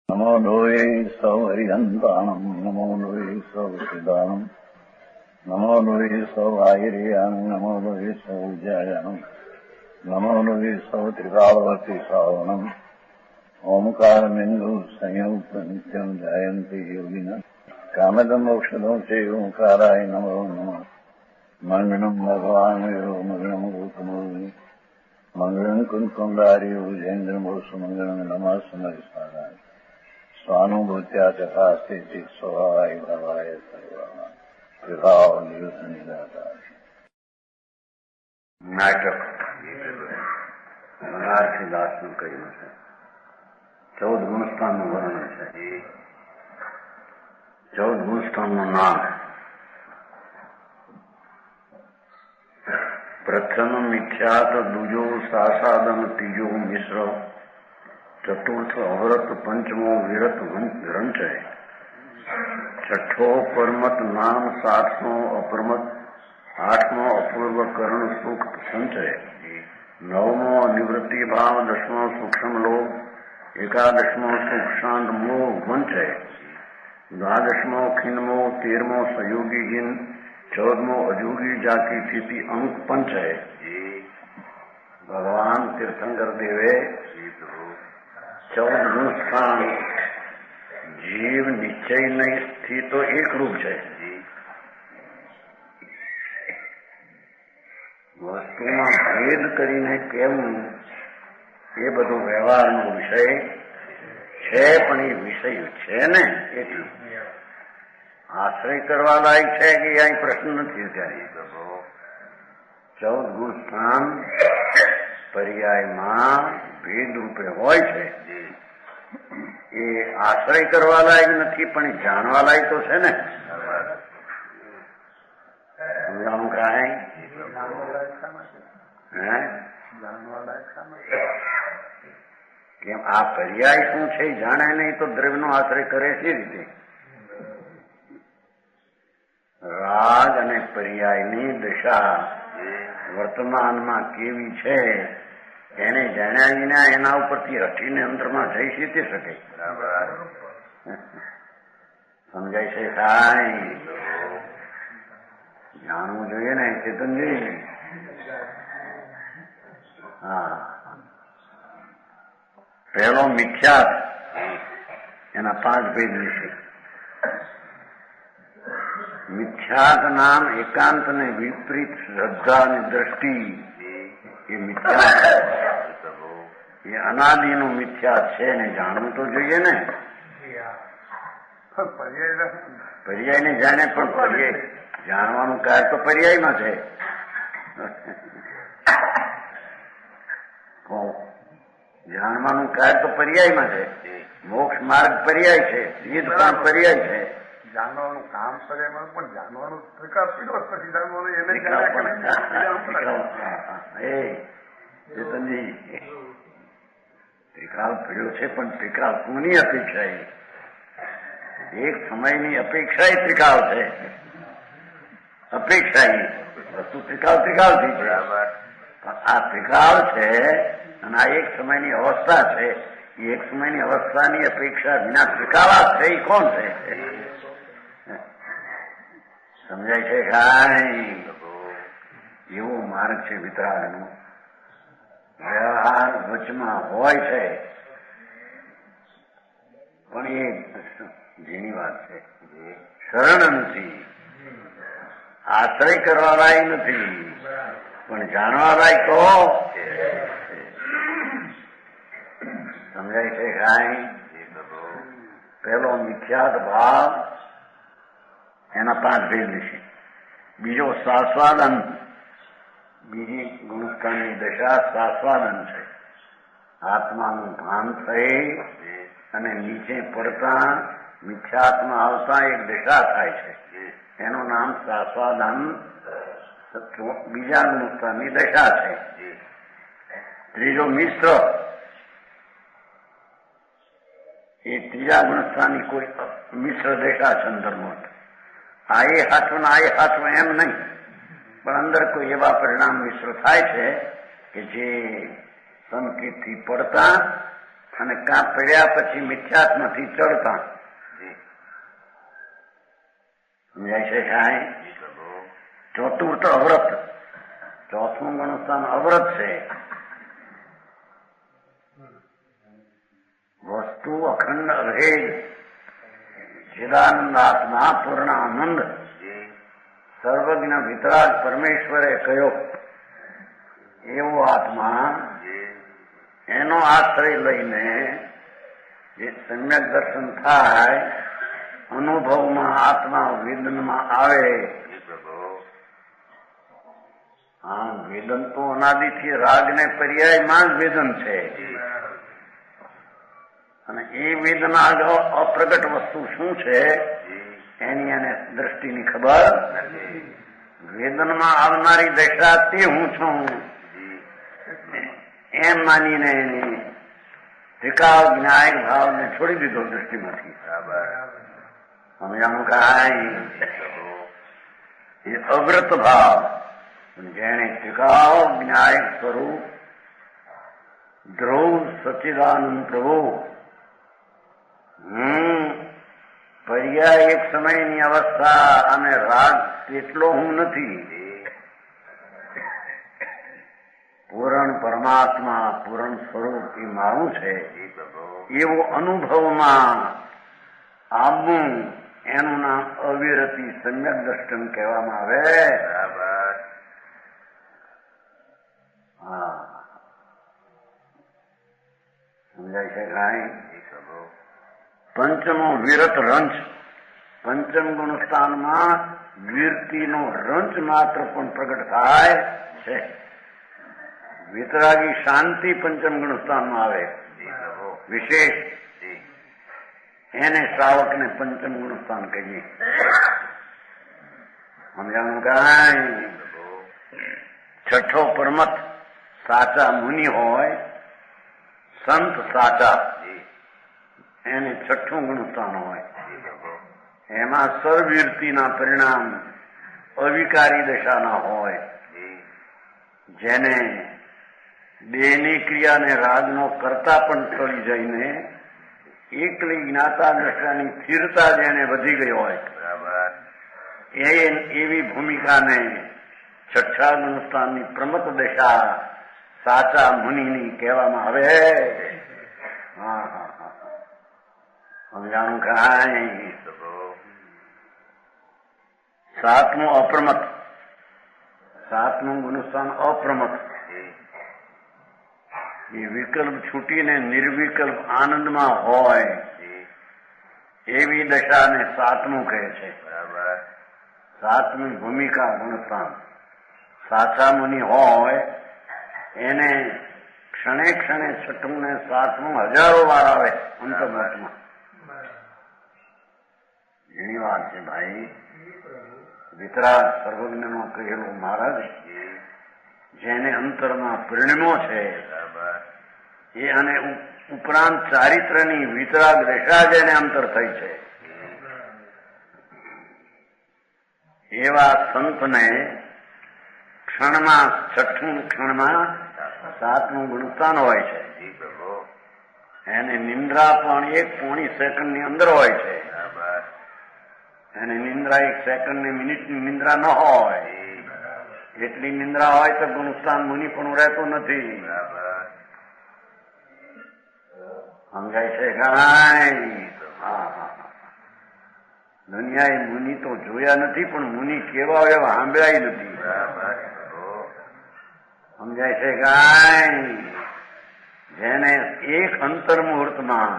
નમો લોહે સૌ હરિહંતાણમ નમો લોહે સૌ સિદાનમ નમો લોહે સૌ આયર્યાણમ નમો લોહે સૌ જયાણમ નમો લોહે સૌ ત્રિકાળવતી સાવણમ ઓમકારમિંદુ સંયુક્ત નિત્યમ જયંતિ યોગિના કામદમ મોક્ષદમ છે ઓંકારાય નમો નમઃ મંગળમ ભગવાન વીરો મંગળમ ગૌતમોની મંગળમ કુંકુંડાર્યો જૈન્દ્રમોષ મંગળમ નમઃ સમરિસારાય સ્વાનુભૂત્યા ચકાસ્તે સ્વભાવાય ભવાય સર્વા વિભાવ નિયુત નિરાકાર નાટક મહાર્ષિદાસનું કહ્યું છે. 14 ગુણસ્થાનનું વર્ણન છે. 14 ગુણસ્થાનનું નામ પ્રથમ મિથ્યાત, દૂજો સાસાદન, ત્રીજો મિશ્ર, ચતુર્થ અવરત, પંચમો વિરત ગ્રંથય, છઠ્ઠો પરમત નામ, સાતમો અપરમત, આઠમો અપૂર્વ કર્ણ સૂક્ત સંચય, નવમો નિવૃત્તિ ભાવ, દસમો સૂક્ષ્મ લોભ, એકાદશમો સૂક્ષ્માંત મોહ વંચય, દ્વાદશમો ખિન્મો, 13મો સયોગી જીન, 14મો અજોગી જાતિ સ્થિતિ અંક પંચય. ભગવાન તીર્થંકર દેવે 14 ગુણસ્થાન જીવ નિશ્ચય નહીં સ્થિતો એકરૂપ છે. વસ્તુમાં ભેદ કરીને કેવું એ બધો વ્યવહારનો વિષય છે, પણ એ વિષય છે ને એટલું આશ્રય કરવા લાયક છે કે અહીં પ્રશ્ન નથી. ત્યારે 14 ગુણસ્થાન પર્યાયમાં ભેદ રૂપે હોય છે. એ આશ્રય કરવા લાયક નથી, પણ એ જાણવા લાયક તો છે ને. સમજાણું કાંઈ કેમ આ પર્યાય શું છે જાણે નહીં તો દ્રવ્યનો આશ્રય કરે છે રીતે. રાગ અને પર્યાયની દશા વર્તમાનમાં કેવી છે એને જાણ્યા વિના એના ઉપરથી હટીને અંતરમાં જઈ સીધી શકે. સમજાય છે કાંઈ? જાણવું જોઈએ ને ચેતનજી. હા, પહેલો મિથ્યાત, એના 5 ભેદ વિશે. મિથ્યાત નામ એકાંત ને વિપરીત શ્રદ્ધા અને દ્રષ્ટિ એ મિથ્યાત, એ અનાદિનું મિથ્યાત છે ને જાણવું તો જોઈએ ને. પર્યાયને જાણે પણ પર્યાય જાણવાનું કાર્ય તો પર્યાયમાં છે. જાણવાનું કાર્ય તો પર્યાયમાં છે. મોક્ષ માર્ગ પર્યાય છે, સિદ્ધ પણ પર્યાય છે. જાણવાનું કામ કરે પણ જાણવાનું ત્રિકાળ પીડો પછી જાણવાનું એને ચેતનજી ત્રિકાળ પીડ્યો છે, પણ ત્રિકાળ કોની અપેક્ષા? એક સમયની અપેક્ષા ત્રિકાળ છે. અપેક્ષા વસ્તુ ત્રિકાળ થઈ છે, પણ આ ત્રિકાળ છે અને આ એક સમયની અવસ્થા છે. એક સમયની અવસ્થાની અપેક્ષા વિના ત્રિકાળા છે એ કોણ છે? સમજાય છે કાંઈ? એવો માર્ગ છે વિતરાગનો. વ્યવહાર વચમાં હોય છે, પણ એ જેની વાત છે શરણ નથી, આશ્રય કરવા લાયક નથી, પણ જાણવા લાયક તો સમજાય છે કાંઈ? પેલો મિથ્યાત ભાવ, એના 5 ભેદ વિશે. બીજો સાસ્વાદન, બીજી ગુણસ્થાનની દશા સાસ્વાદન છે. આત્માનું ભાન થઈ અને નીચે પડતા મિથ્યાત્મા આવતા એક દશા થાય છે, એનું નામ સાસ્વાદન બીજા ગુણસ્થાનની દશા છે. ત્રીજો મિશ્ર, એ ત્રીજા ગુણસ્થાનની કોઈ મિશ્ર દશા છે. અંદરમાં આ એ હાથવું આ એ હાથવું એમ નહીં, પણ અંદર કોઈ એવા પરિણામ મિશ્ર થાય છે કે જે સંકેતથી પડતા અને કાં પડ્યા પછી મિથ્યાત્મથી ચડતા. સમજાય છે કાંઈ? ચોથું તો અવ્રત, ચોથું ગુણસ્થાન અવ્રત છે. વસ્તુ અખંડ અભેદ ચિદાનંદ આત્મા પૂર્ણ આનંદ સર્વજ્ઞ વિતરાગ પરમેશ્વરે કયો એવો આત્મા, એનો આશ્રય લઈને જે સમ્યક દર્શન થાય, અનુભવમાં આત્મા વેદનમાં આવે. હા, વેદન તો અનાદિથી રાગને પર્યાયમાં જ વેદન છે. અને એ વેદના અપ્રગટ વસ્તુ શું છે એની એને દ્રષ્ટિની ખબર નથી. વેદનમાં આવનારી દશા તે હું છું એમ માનીને એની ત્રિકાળ જ્ઞાયક ભાવને છોડી દીધો દ્રષ્ટિમાંથી. સમજાણું કાંઈ? એ અવ્રત ભાવ, જેને ત્રિકાળ જ્ઞાયક સ્વરૂપ ધ્રુવ સચ્ચિદાનંદ પ્રભુ પર્યાય એક સમયની અવસ્થા અને રાગ તેટલો હું નથી. પૂરણ પરમાત્મા, પૂરણ સ્વરૂપ એ મારું છે એવો અનુભવમાં આવવું, એનું નામ અવિરતી સમ્યક દર્શન કહેવામાં આવે. હા, સમજાય છે કાંઈ? પંચમો વિરત રંચ, પંચમ ગુણસ્થાનમાં વીરતીનો રંચ માત્ર પણ પ્રગટ થાય છે. વિતરાગી શાંતિ પંચમ ગુણસ્થાનમાં આવે વિશેષ, એને શ્રાવકને પંચમ ગુણસ્થાન કહીએ. સમજાણું કાંઈ? છઠ્ઠો પરમત સાચા મુનિ હોય, સંત સાચા, એને છઠ્ઠું ગુણસ્થાન હોય. એમાં સર્વવીરતીના પરિણામ અવિકારી દશાના હોય, જેને દેહની ક્રિયાને રાગનો કરતા પણ ટળી જઈને એકલી જ્ઞાતા દશાની સ્થિરતા જેને વધી ગઈ હોય, એવી ભૂમિકાને છઠ્ઠા ગુણસ્થાનની પ્રમત દશા સાચા મુનિની કહેવામાં આવે. હા હા હા, સમજાણું કાંઈ? સાતમું અપ્રમત, સાતમું ગુણસ્થાન અપ્રમત, એ વિકલ્પ છૂટીને નિર્વિકલ્પ આનંદમાં હોય એવી દશાને સાતમું કહે છે. સાતમી ભૂમિકા ગુણસ્થાન. સાચા મુનિ હોય એને ક્ષણે ક્ષણે છઠ્ઠું ને સાતમું હજારો વાર આવે અંતર્મતમાં. એની વાત છે ભાઈ. વિતરાગ સર્વજ્ઞનો કહેલો મહારાજ જેને અંતરમાં પરિણમો છે એ, અને ઉપરાંત ચારિત્રની વિતરાગ દશા જેને અંતર થઈ છે, એવા સંતને ક્ષણમાં છઠ્ઠું ક્ષણમાં સાતમું ગુણસ્થાન હોય છે. એને નિંદ્રા પણ 1 સેકન્ડની અંદર હોય છે. અને નિંદ્રા 1 સેકન્ડની મિનિટની નિંદ્રા ન હોય. એટલી નિંદ્રા હોય તો ગુણસ્થાન મુનિ પણ રહેતું નથી. સમજાય છે કાંઈ? દુનિયાએ મુનિ તો જોયા નથી, પણ મુનિ કેવા હોય એવા સાંભળાય નથી. સમજાય છે કાંઈ? જેને એક અંતર મુહૂર્તમાં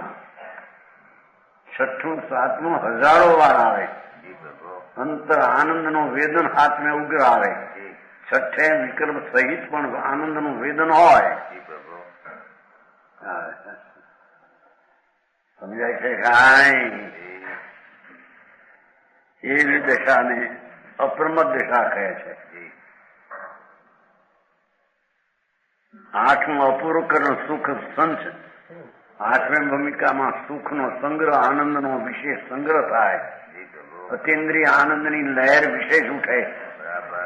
છઠ્ઠું સાતમું હજારો વાર આવે, અંતર આનંદનું વેદન હાથમાં ઉગ્ર આવે, છઠ્ઠે વિકલ્પ સહિત પણ આનંદનું વેદન હોય. સમજાય છે કાંઈ? એવી દશાને અપ્રમત દશા કહે છે. આઠમું અપૂર્વકરણ સુખ સંચ. આઠમી ભૂમિકામાં સુખનો સંગ્રહ, આનંદનો વિશેષ સંગ્રહ થાય, અતિન્દ્રિય આનંદની લહેર વિશેષ ઉઠે,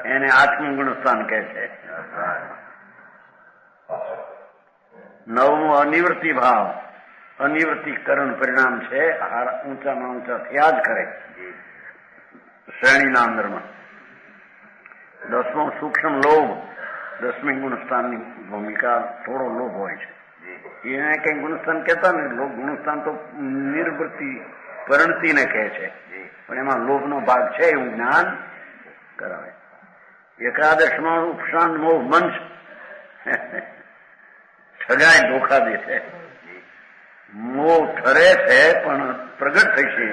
એને આઠમું ગુણસ્થાન કહે છે. નવમું અનિવૃત્તિ ભાવ. અનિવૃત્તિકરણ પરિણામ છે. ઊંચામાં ઊંચા થયા જ કરે શ્રેણીના અંદરમાં. 10મો સૂક્ષ્મ લોભ, 10મી ગુણસ્થાનની ભૂમિકા થોડો લોભ હોય છે. એને કઈ ગુણસ્થાન કહેતા ને, ગુણસ્થાન તો નિર્વૃત્તિ પરિણતિને કહે છે, પણ એમાં લોભનો ભાગ છે એવું જ્ઞાન કરાવે. 11મો ઉપશાંત મોહ મંચ ઠગાય ધોખા દે છે. મોહ ઠરે છે પણ પ્રગટ થઈ છે.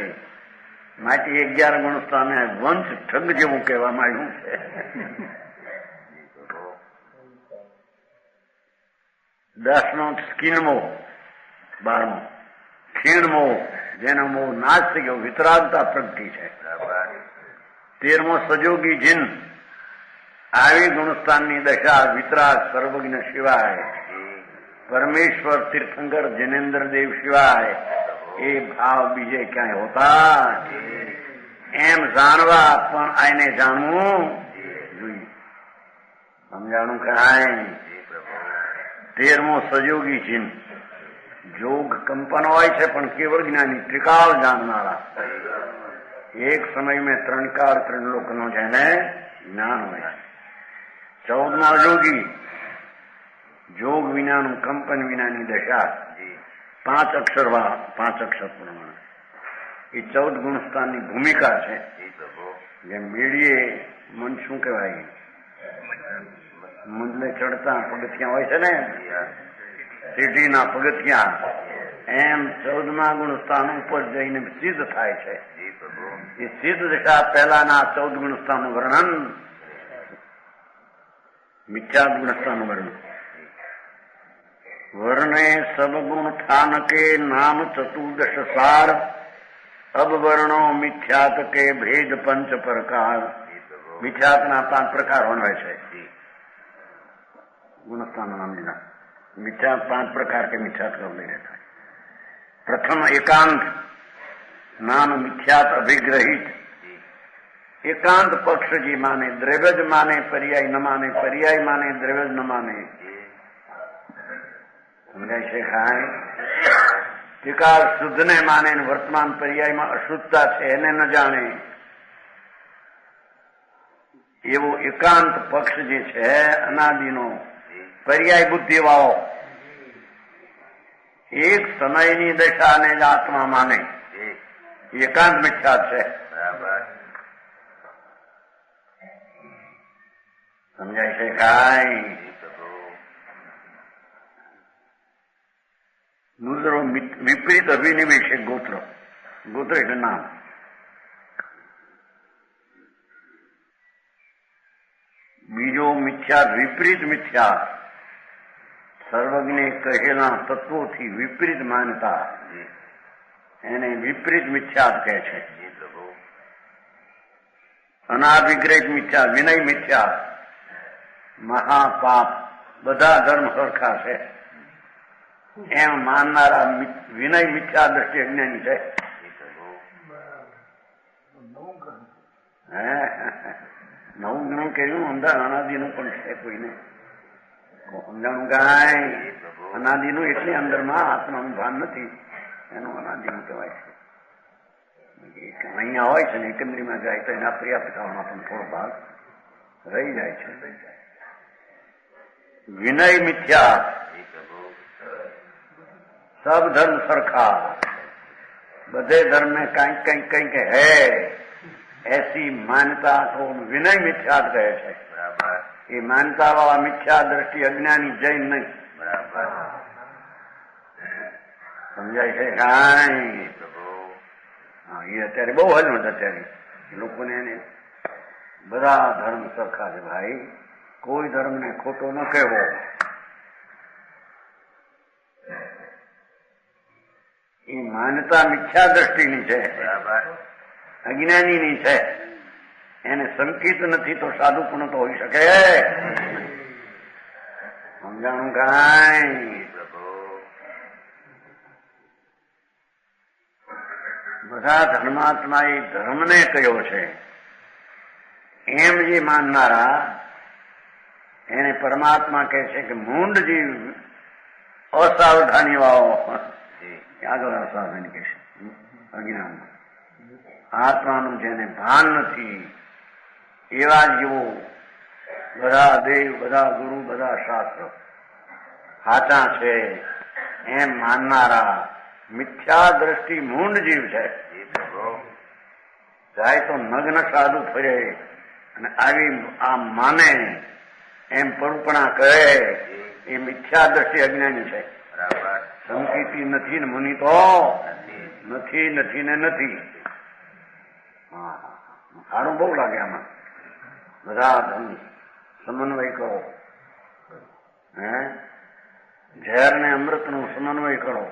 માટે 11 ગુણસ્થાને વંશ ઠગ જેવું કહેવામાં આવ્યું છે. 10મો સ્કિન મોહ, 12મો ખીણ મોહ, જેનો મોહ નાશ થઈ ગયો, વિતરાગતા પ્રગટી છે. 13મો સજોગી જીન, આવી ગુણસ્થાનની દશા વિતરાગ સર્વજ્ઞ સિવાય, પરમેશ્વર તીર્થંકર જનેન્દ્ર દેવ સિવાય એ ભાવ બીજે ક્યાંય હોતા એમ જાણવા પણ આને જાણવું જોઈએ. સમજાણું કાંઈ. 13મો સજોગી ચિહ્ન, જોગ કંપન હોય છે પણ કેવળ જ્ઞાની ત્રિકાળ જાણનારા. એક સમય મેં 3 કાળ 3 લોકનો જેને જ્ઞાન હોય. 14મો અજોગી, જોગ વિનાનું કંપન વિનાની દશા, 5 અક્ષર પ્રમાણે. એ 14 ગુણસ્થાનની ભૂમિકા છે. જેમ મેળીએ મન શું કહેવાય, મંદને ચડતા પગથિયા હોય છે ને, સીઢીના પગથિયા, એમ 14મા ગુણસ્થાન ઉપર જઈને સિદ્ધ થાય છે. એ સિદ્ધ દશા પહેલાના 14 ગુણસ્થાનનું વર્ણન, મિથ્યા ગુણસ્થાનનું વર્ણન. વર્ણે સબ ગુણ થાન કે નામ ચતુર્દશ સાર, અબ વર્ણો મિથ્યાત કે ભેદ પંચ પ્રકાર. મિથ્યાતના 5 પ્રકાર વર્ણવે છે ગુણસ્થાન નામના. મિથ્યાત 5 પ્રકાર કે મિથ્યાત લઈ રહેતા. પ્રથમ એકાંત, નામ મિથ્યાત અભિગ્રહિત. એકાંત પક્ષ જે માને, દ્રવ્ય જ માને, પર્યાય ન માને, પર્યાય માને, દ્રવ્ય જ ન માને. સમજાય છે ખાય. ત્રિકાળ શુદ્ધને માને, વર્તમાન પર્યાયમાં અશુદ્ધતા છે એને ન જાણે, એવો એકાંત પક્ષ જે છે અનાદિનો પર્યાય બુદ્ધિ વાળો, એક સમયની દશાને જ આત્મા માને, એકાંત મિથ્યા છે. સમજાય છે કાંઈ. દૂસરો વિપરીત અભિનિવેશ, ગોત્ર. ગોત્ર એટલે નામ. બીજો મિથ્યા, વિપરીત મિથ્યા, સર્વજ્ઞે કહેલા તત્વોથી વિપરીત માનતા, એને વિપરીત મિથ્યા કહે છે. અનાભિગ્રહિત મિથ્યા, વિનય મિથ્યા, મહાપાપ, બધા ધર્મ સરખા છે એમ માનનારા વિનય મિથ્યા દ્રષ્ટિ અજ્ઞાની છે. નવું જ્ઞાન કર્યું, અનાદિનું પણ છે કોઈને સમજાણું કાંઈ. અનાદિનું એટલે અંદરમાં આત્માનું ભાન નથી, એનું અનાદિનું કહેવાય છે. અહીંયા હોય છે ને એકંદરીમાં જાય તો એના પર્યાપ્ત થવામાં પણ થોડો ભાગ રહી જાય છે. વિનય મિથ્યા, સબ ધર્મ સરખા, બધે ધર્મ में કંઈક કંઈક है, ऐसी मान्यता को विनय मिथ्या કહે છે. એ માનતા વાળા મિથ્યા દ્રષ્ટિ અજ્ઞાની જૈન નહીં. સમજાય છે કાંઈ. હા, એ અત્યારે બહુ હલમત. અત્યારે લોકોને એને બધા ધર્મ સરખા છે ભાઈ, કોઈ ધર્મને ખોટો ન કહેવો. એ માન્યતા મિથ્યા દ્રષ્ટિની છે, અજ્ઞાનીની છે. એને સંકિત નથી તો સાધુ પણ તો હોઈ શકે. સમજાણું કાંઈ. બધા ધર્માત્મા એ ધર્મને કયો છે એમ જે માનનારા એને પરમાત્મા કહે છે કે મૂંડ જે અસાવધાની વાળો આગળ સાધન કે છે અજ્ઞાન આત્માનું જેને ભાન નથી એવા જેવો બધા દેવ બધા ગુરુ બધા શાસ્ત્ર સાચા છે એમ માનનારા મિથ્યા દ્રષ્ટિ મૂંડ જીવ છે. જાય તો નગ્ન સાધુ ફરે અને આવી આ માને એમ પરુપણા કરે એ મિથ્યા દ્રષ્ટિ અજ્ઞાની છે. સંકિતી નથી ને મુનિ તો નથી નથી ને નથી. સારું બહુ લાગે આમાં બધા ધન સમન્વય કરો. ઝેર ને અમૃત નું સમન્વય કરો.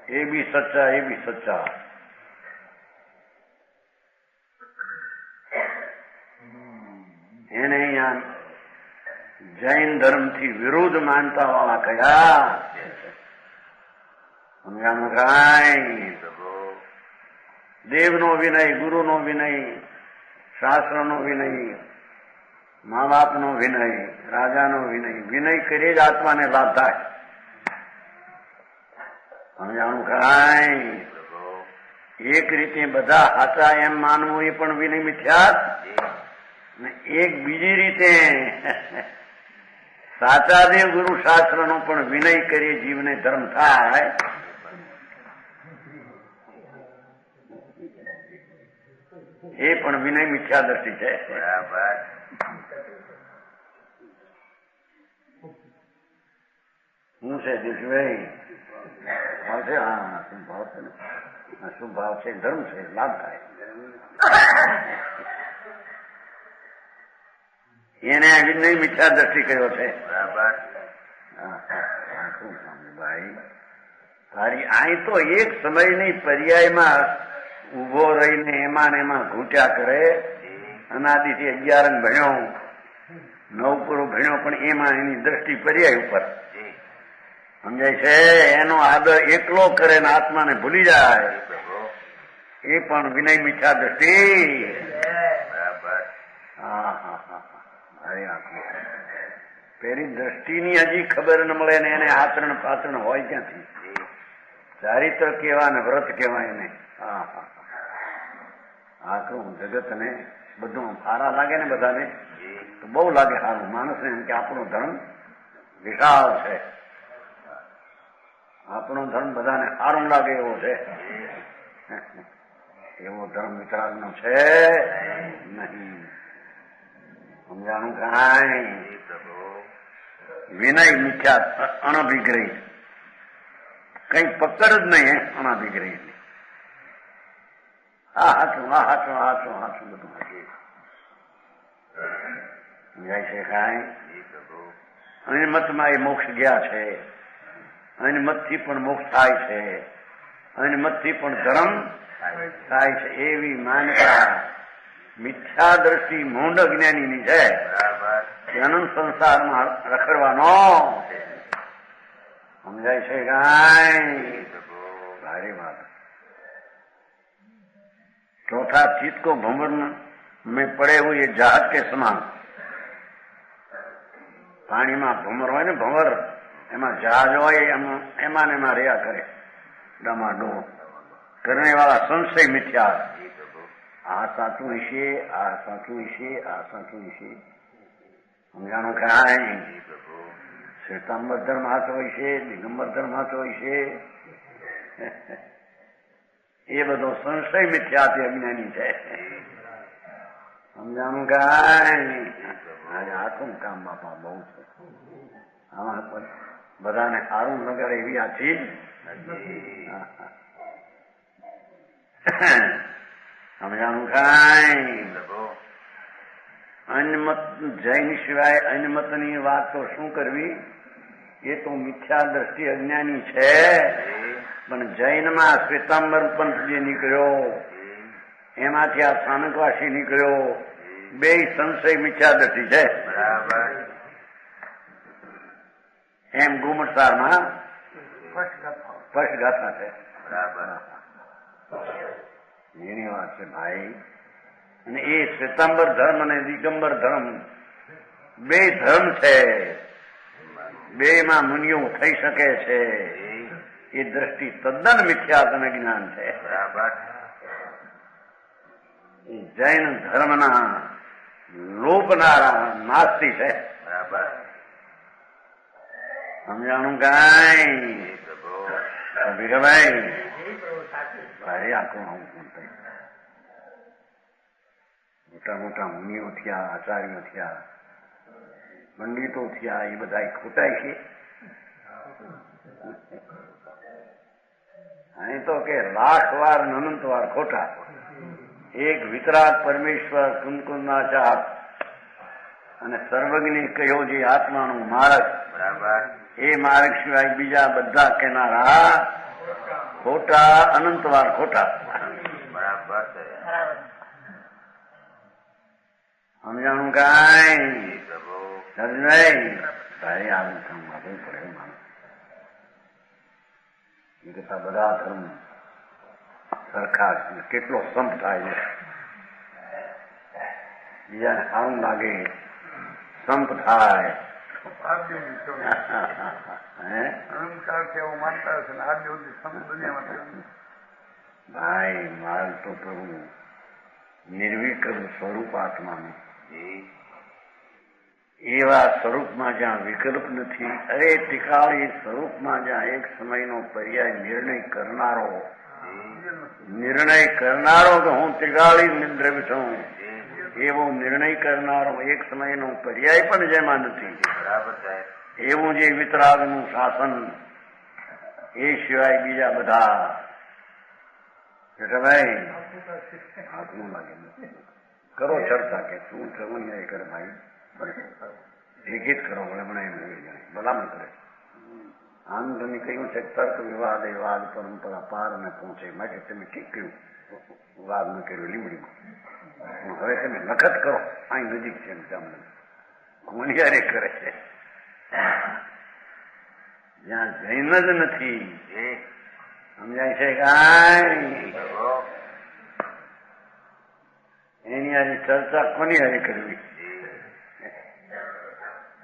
એ બી સચ્ચા એ બી સચ્ચા. એને અહીંયા જૈન ધર્મ થી વિરુદ્ધ માનતા વાળા કયા સમજાનું કાંઈ દેવનો વિનય ગુરુનો વિનય શાસ્ત્રનો વિનય મા બાપનો વિનય રાજાનો વિનય કરી જ આત્માને લાભ થાય. સમજાણું કાંઈ એક રીતે બધા સાચા એમ માનવું એ પણ વિનય મિથ્યા ને એક બીજી રીતે સાચા દેવ ગુરુ શાસ્ત્રનો પણ વિનય કરી જીવને ધર્મ થાય એ પણ વિનય મિથ્યા દ્રષ્ટિ છે. શું છે દીકભાઈ ભાવ છે? હા શું ભાવ છે ને શું ભાવ છે? ધર્મ છે લાભ થાય. એને વિનય મિથ્યા દ્રષ્ટિ કર્યો છે. ભાઈ તારી અહીં તો એક સમયની પર્યાયમાં ઉભો રહીને એમાં ને એમાં ઘૂંટ્યા કરે. અનાદિથી 11 ભણ્યો 9 પૂરો ભણ્યો પણ એમાં એની દ્રષ્ટિ પર્યાય ઉપર સમજાય છે. એનો આદર એકલો કરે ને આત્માને ભૂલી જાય એ પણ વિનય મિથ્યા દ્રષ્ટિ. હા હા હા પેલી દ્રષ્ટિની હજી ખબર ન મળે ને એને આચરણ પાચરણ હોય ક્યાંથી? ચારિત્ર કેવા ને વ્રત કેવા એને. હા હા આખું જગત ને બધું સારા લાગે ને બધાને તો બહુ લાગે સારું. માણસને એમ કે આપણો ધર્મ વિશાળ છે. આપણો ધર્મ બધાને સારું લાગે એવો છે. એવો ધર્મ વિતરાગનો છે નહીં. સમજાણું કાંઈ? વિનય મિથ્યા અનભિગ્રહી કઈ પકડ જ નહીં. અનભિગ્રહી આ હાચું આ હાચું હાચું હાચું બધું હાચું સમજાય છે કાંઈ? અને મતમાં એ મોક્ષ ગયા છે. અને મતથી પણ મોક્ષ થાય છે. અને મતથી પણ ધર્મ થાય છે. એવી માન્યતા મિથ્યા દ્રષ્ટિ મૂંડ અજ્ઞાનીની છે. અનંત સંસારમાં રખડવાનો સમજાય છે કાંઈ? ભારી વાત. चौथा चित्त को भंवर में पड़े हुए जहाज के समान. પાણીમાં ભમર હોય ને ભંવર એમાં જહાજ હોય એમાં ને એમાં રહ્યા કરે ડમાડો કરને વાળા સંશય મિથ્યા. આ સાચું હશે આ સાચું હશે આ સાચું હશે. સમજાણું કાંઈ? શ્વેતાંબર ધર્મ હાચો હોય છે દિગંબર ધર્મ હાચો હોય છે. એ બધો સંશય મિથ્યાથી અજ્ઞાની છે. સમજાણું કાંઈ? આજે આખું કામ બાપા બહુ છે. આમાં બધાને સારું નગર એવી આ ચીજ સમજાણું કાંઈ? અન્યમત જૈન સિવાય અન્યમતની વાત તો શું કરવી? એ તો મિથ્યા દ્રષ્ટિ અજ્ઞાની છે. પણ જૈનમાં શ્વેતાંબર પંથ જે નીકળ્યો એમાંથી આ સ્થાનકવાસી નીકળ્યો બે સંશય મિથ્યા દ્રષ્ટિ છે. એમ ગુમટસારમાં સ્પષ્ટ ગાથા છે. એની વાત છે ભાઈ. અને એ શ્વેતાંબર ધર્મ અને દિગંબર ધર્મ બે ધર્મ છે. બે માં મુનિઓ થઈ શકે છે. એ દ્રષ્ટિ તદ્દન મિથ્યાત્મ જ્ઞાન છે. બરાબર. એ જૈન ધર્મના લોપનારા નાસ્તિ છે. બરાબર. સમજાણું કાંઈ ભીખાભાઈ? ભારે આંકડો મોટા મોટા મુનિઓ થયા, આચાર્યો થયા, પંડિતો થયા, એ બધા ખોટાય છે. અહીં તો કે લાખ વાર અનંત વાર ખોટા. એક વિતરાગ પરમેશ્વર કુંકુંદાચાર અને સર્વજ્ઞ કહ્યો જે આત્માનો માર્ગ, બરાબર, એ માર્ગ સિવાય બીજા બધા કહેનારા ખોટા, અનંત વાર ખોટા. બરાબર. સમજાણું કાંઈ? ભાઈ આવું વાંધવું પડે માણસ. એ કરતા બધા ધર્મ સરખા છે. કેટલો સંપ થાય છે. બીજાને સારું લાગે, સંપ થાય. ભાઈ મારું તો પ્રભુ નિર્વિકલ્પ સ્વરૂપ આત્માનું, એવા સ્વરૂપમાં જ્યાં વિકલ્પ નથી, અરે ટીકાળી સ્વરૂપમાં જ્યાં એક સમયનો પર્યાય નિર્ણય કરનારો તો હું ટીકાળી દ્રવ્ય છું, એવો નિર્ણય કરનારો એક સમયનો પર્યાય પણ જેમાં નથી. એવું જે વિતરાગનું શાસન, એ સિવાય બીજા બધા ભાઈ હાથનું લાગે. કરો ચર્ચા કે શું થવું એ કરે ભાઈ, એક કરો ભલામણ કરે. આમ તમે કહ્યું છે તર્ક વિવાદ એ વાદ પરંપરા પાર ને પહોંચે માટે તમે ઠીક કહ્યું, વાદ ન કર્યો લીમડીમાં. હવે તમે લખત કરો, અહીં નજીક છે કોણિયારે કરે છે. જ્યાં જૈન જ નથી, સમજાય છે કાંઈ? એની આની ચર્ચા કોની હારી કરવી?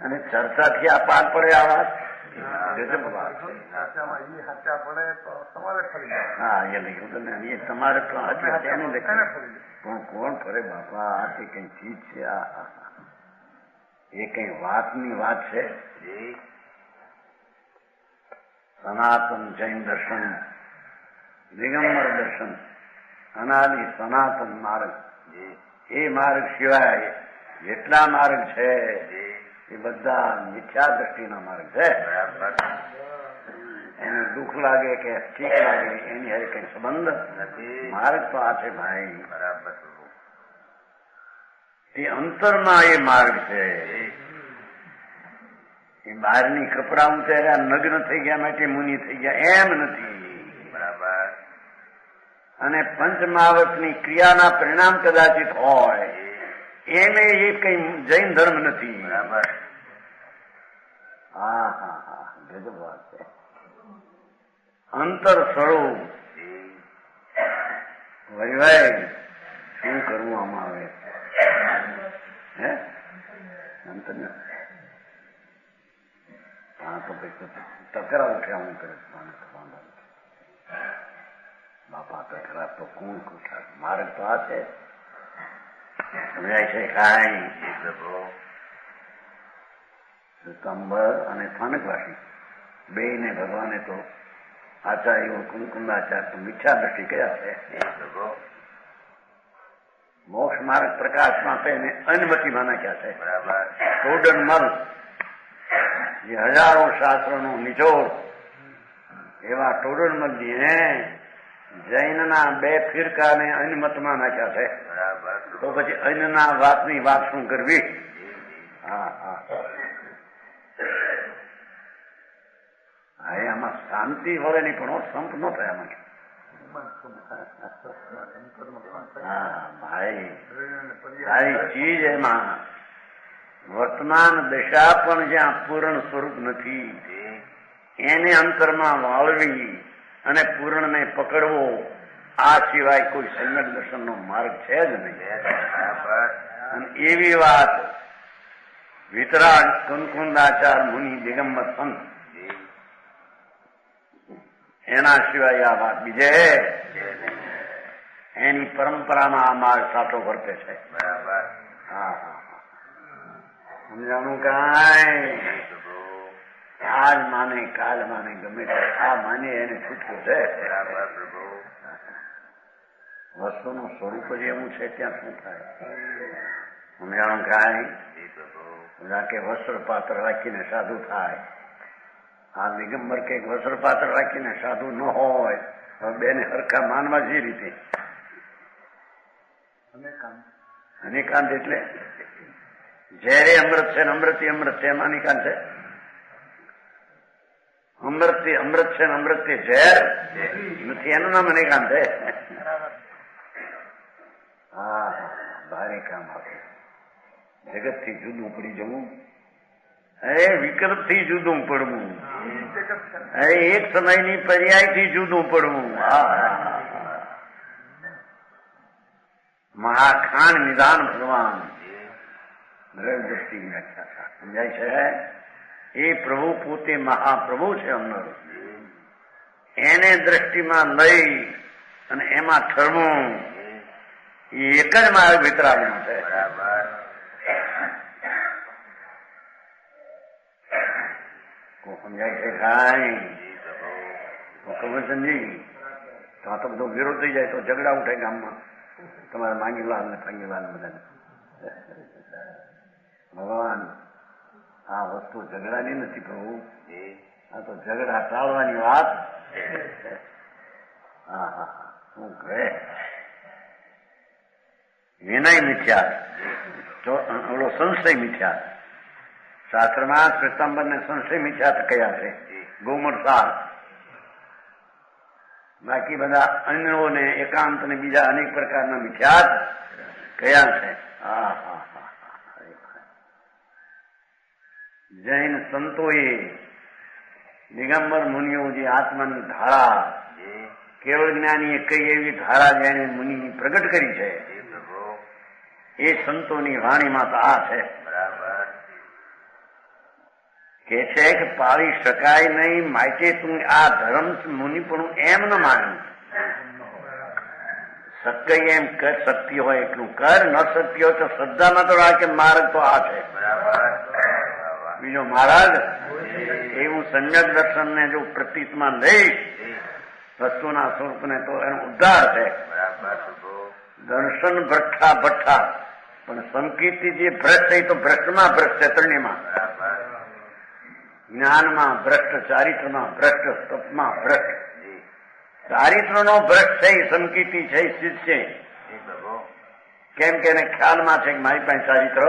અને ચર્ચાથી આ પાર પડે આ વાત. હા એ લખ્યું તમે, એ તમારે તો પણ કોણ ફરે બાપા? આ તે કઈ ચીજ છે? એ કઈ વાતની વાત છે? સનાતન જૈન દર્શન, દિગંબર દર્શન, અનાદિ સનાતન માર્ગ, એ માર્ગ સિવાય જેટલા માર્ગ છે એ બધા મિથ્યા દ્રષ્ટિના માર્ગ છે. એને દુઃખ લાગે કે ઠીક લાગે એની હારે કઈ સંબંધ નથી. માર્ગ તો આ છે ભાઈ. બરાબર. એ અંતરમાં એ માર્ગ છે. એ બહારની કપડા ઉતાર્યા, નગ્ન થઈ ગયા માટે મુનિ થઈ ગયા એમ નથી. બરાબર. અને પંચમાવતની ક્રિયાના પરિણામ કદાચિત હોય, એને એ કઈ જૈન ધર્મ નથી. બરાબર. હા હા હા, ગજબ વાત છે. અંતર સ્વરૂપ ભાઈ શું કરવું આમાં આવે? હે અંતર હા તો તકરાર ઉઠ્યા હું કરે બાપા તકરાર તો કોણ ઉઠા? માર્ગ તો આ છે. સમજાય છે કાંઈ? સ્તંભર અને સ્થાનકવાસી બે ને ભગવાને તો આચાર્યો કુંકુંદાચાર તો મિથ્યા દ્રષ્ટિ કયા છે. મોક્ષ માર્ગ પ્રકાશમાં તેને અનમતિમાં નાખ્યા છે. બરાબર. ટોડરમલ જે હજારો શાસ્ત્રોનો નિચોડ, એવા ટોડરમલજીએ જૈનના બે ફિરકાને અનમતમાં નાખ્યા છે. બરાબર. તો પછી અન્યના વાતની વાત શું કરવી? હા હા હા, આમાં શાંતિ વળે નહીં પણ સંપ ન થાય આમાં. હા ભાઈ, સારી ચીજ એમાં વર્તમાન દશા પણ જ્યાં પૂર્ણ સ્વરૂપ નથી, એને અંતરમાં વાળવી અને પૂર્ણને પકડવો, આ સિવાય કોઈ સમ્યક દર્શનનો માર્ગ છે જ નહીં. અને એવી વાત વિતરાગ કુંકુંદાચાર મુનિ દિગંબર સંત એના સિવાય આ વાત બીજે એની પરંપરામાં આ માર્ગ સાચો વર્તે છે. હા સમજાણું કાંઈ આજ માને કાલ માને ગમે તે આ માને એને છૂટવું છે. વસ્તુનું સ્વરૂપ જ એવું છે ત્યાં શું થાય સમજાણું કાંઈ કે વસ્ત્ર પાત્ર રાખીને સાધુ થાય. આ દિગંબર કે વસ્ત્ર પાત્ર રાખીને સાધુ ન હોય તો બેને હરખા માનવા જે રીતે અનેકાંત એટલે ઝેરે અમૃત છે ને અમૃતિ અમૃત છે એમાં અનેકાંત છે. અમૃતથી અમૃત છે ને અમૃતથી ઝેર નથી એનું નામ અનેકાંત છે. હા ભારે કામ આપ્યું. જગત થી જુદું પડી જવું વિકલ્પ થી જુદું પડવું એક સમયની પર્યાય થી જુદું પડવું. મહાખાન નિદાન ભગવાન દ્રષ્ટિ વ્યાખ્યા સમજાય છે. એ પ્રભુ પોતે મહાપ્રભુ છે અમર એને દ્રષ્ટિમાં લઈ અને એમાં ઠરવું એ એક જ માર્ગ વિતરાગનો છે. સમજાય છે કાંઈ કબરચંદજી તો આ તો બધો વિરોધ થઈ જાય તો ઝઘડા ઉઠે ગામમાં તમારા માંગીલાલ ને ફાંગીલાલ ને બધાને. ભગવાન આ વસ્તુ ઝઘડાની નથી પ્રભુ આ તો ઝઘડા ટાળવાની વાત. હા હા શું કહે વિનય મિથ્યા ઓલો સંશય મિથ્યા. શાસ્ત્રમાં શ્વેતાંબર ને સંશય મિથ્યા કયા છે ગૌમર સાર. બાકી બધા અન્યોને એકાંત ને બીજા અનેક પ્રકારના મિથ્યાત કયા છે. જૈન સંતોએ દિગંબર મુનિઓ જે આત્માની ધારા કેવળ જ્ઞાનીએ કઈ એવી ધારા જેને મુનિ પ્રગટ કરી છે એ સંતોની વાણીમાં તો આ છે કે છે કે પાળી શકાય નહીં માટે તું આ ધર્મ મુનિપણું એમ ન માન્યું. શક્ય એમ કર શક્તિ હોય એટલું કર ન શક્તિ હોય તો શ્રદ્ધામાં તો રાખે માર્ગ તો આ છે. બીજો મહારાજ એવું સમ્યક દર્શન ને જો પ્રતીતમાં લઈ વસ્તુના સ્વરૂપને તો એનો ઉદ્ધાર છે. દર્શન ભઠ્ઠા ભઠ્ઠા પણ સંકીર્તિ જે ભ્રષ્ટ એ તો ભ્રષ્ટમાં ભ્રષ્ટ છે. ત્રણેયમાં જ્ઞાનમાં ભ્રષ્ટ ચારિત્રમાં ભ્રષ્ટ તપમાં ભ્રષ્ટ. ચારિત્રનો ભ્રષ્ટ છે સંકીર્તિ છે સિદ્ધ છે કેમ કે એને ખ્યાલમાં છે કે મારી પાસે ચારિત્ર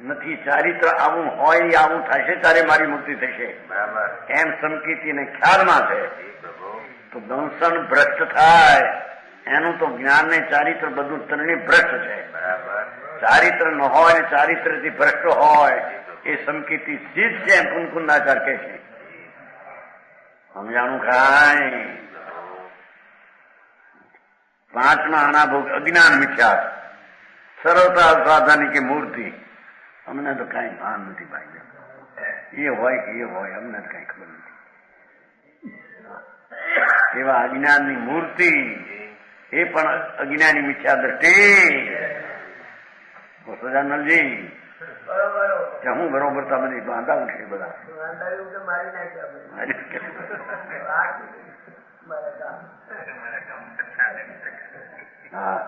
નથી. ચારિત્ર આવું હોય આવું થશે ત્યારે મારી મુક્તિ થશે એમ સંકીર્તિને ખ્યાલમાં છે. તો દંશન ભ્રષ્ટ થાય એનું તો જ્ઞાન ને ચારિત્ર બધું ત્રણેય ભ્રષ્ટ છે. ચારિત્ર ન હોય ને ચારિત્રથી ભ્રષ્ટ હોય એ સંકીર્તિ સિદ્ધ છે એમ કુંકુંદાચાર કે છે. સમજાણું કાંઈ પાંચમા અનાભોગ અજ્ઞાન મિથ્યા સરળતા સાધાની કે મૂર્તિ અમને તો કઈ ભાન નથી ભાઈ. એ હોય કે એ હોય અમને તો કઈ ખબર નથી. એવા અજ્ઞાનની મૂર્તિ એ પણ અજ્ઞાની મિથ્યા દ્રષ્ટિ. સજાનંદજી હું બરોબર તમે બાંધા ઉઠે બધા હા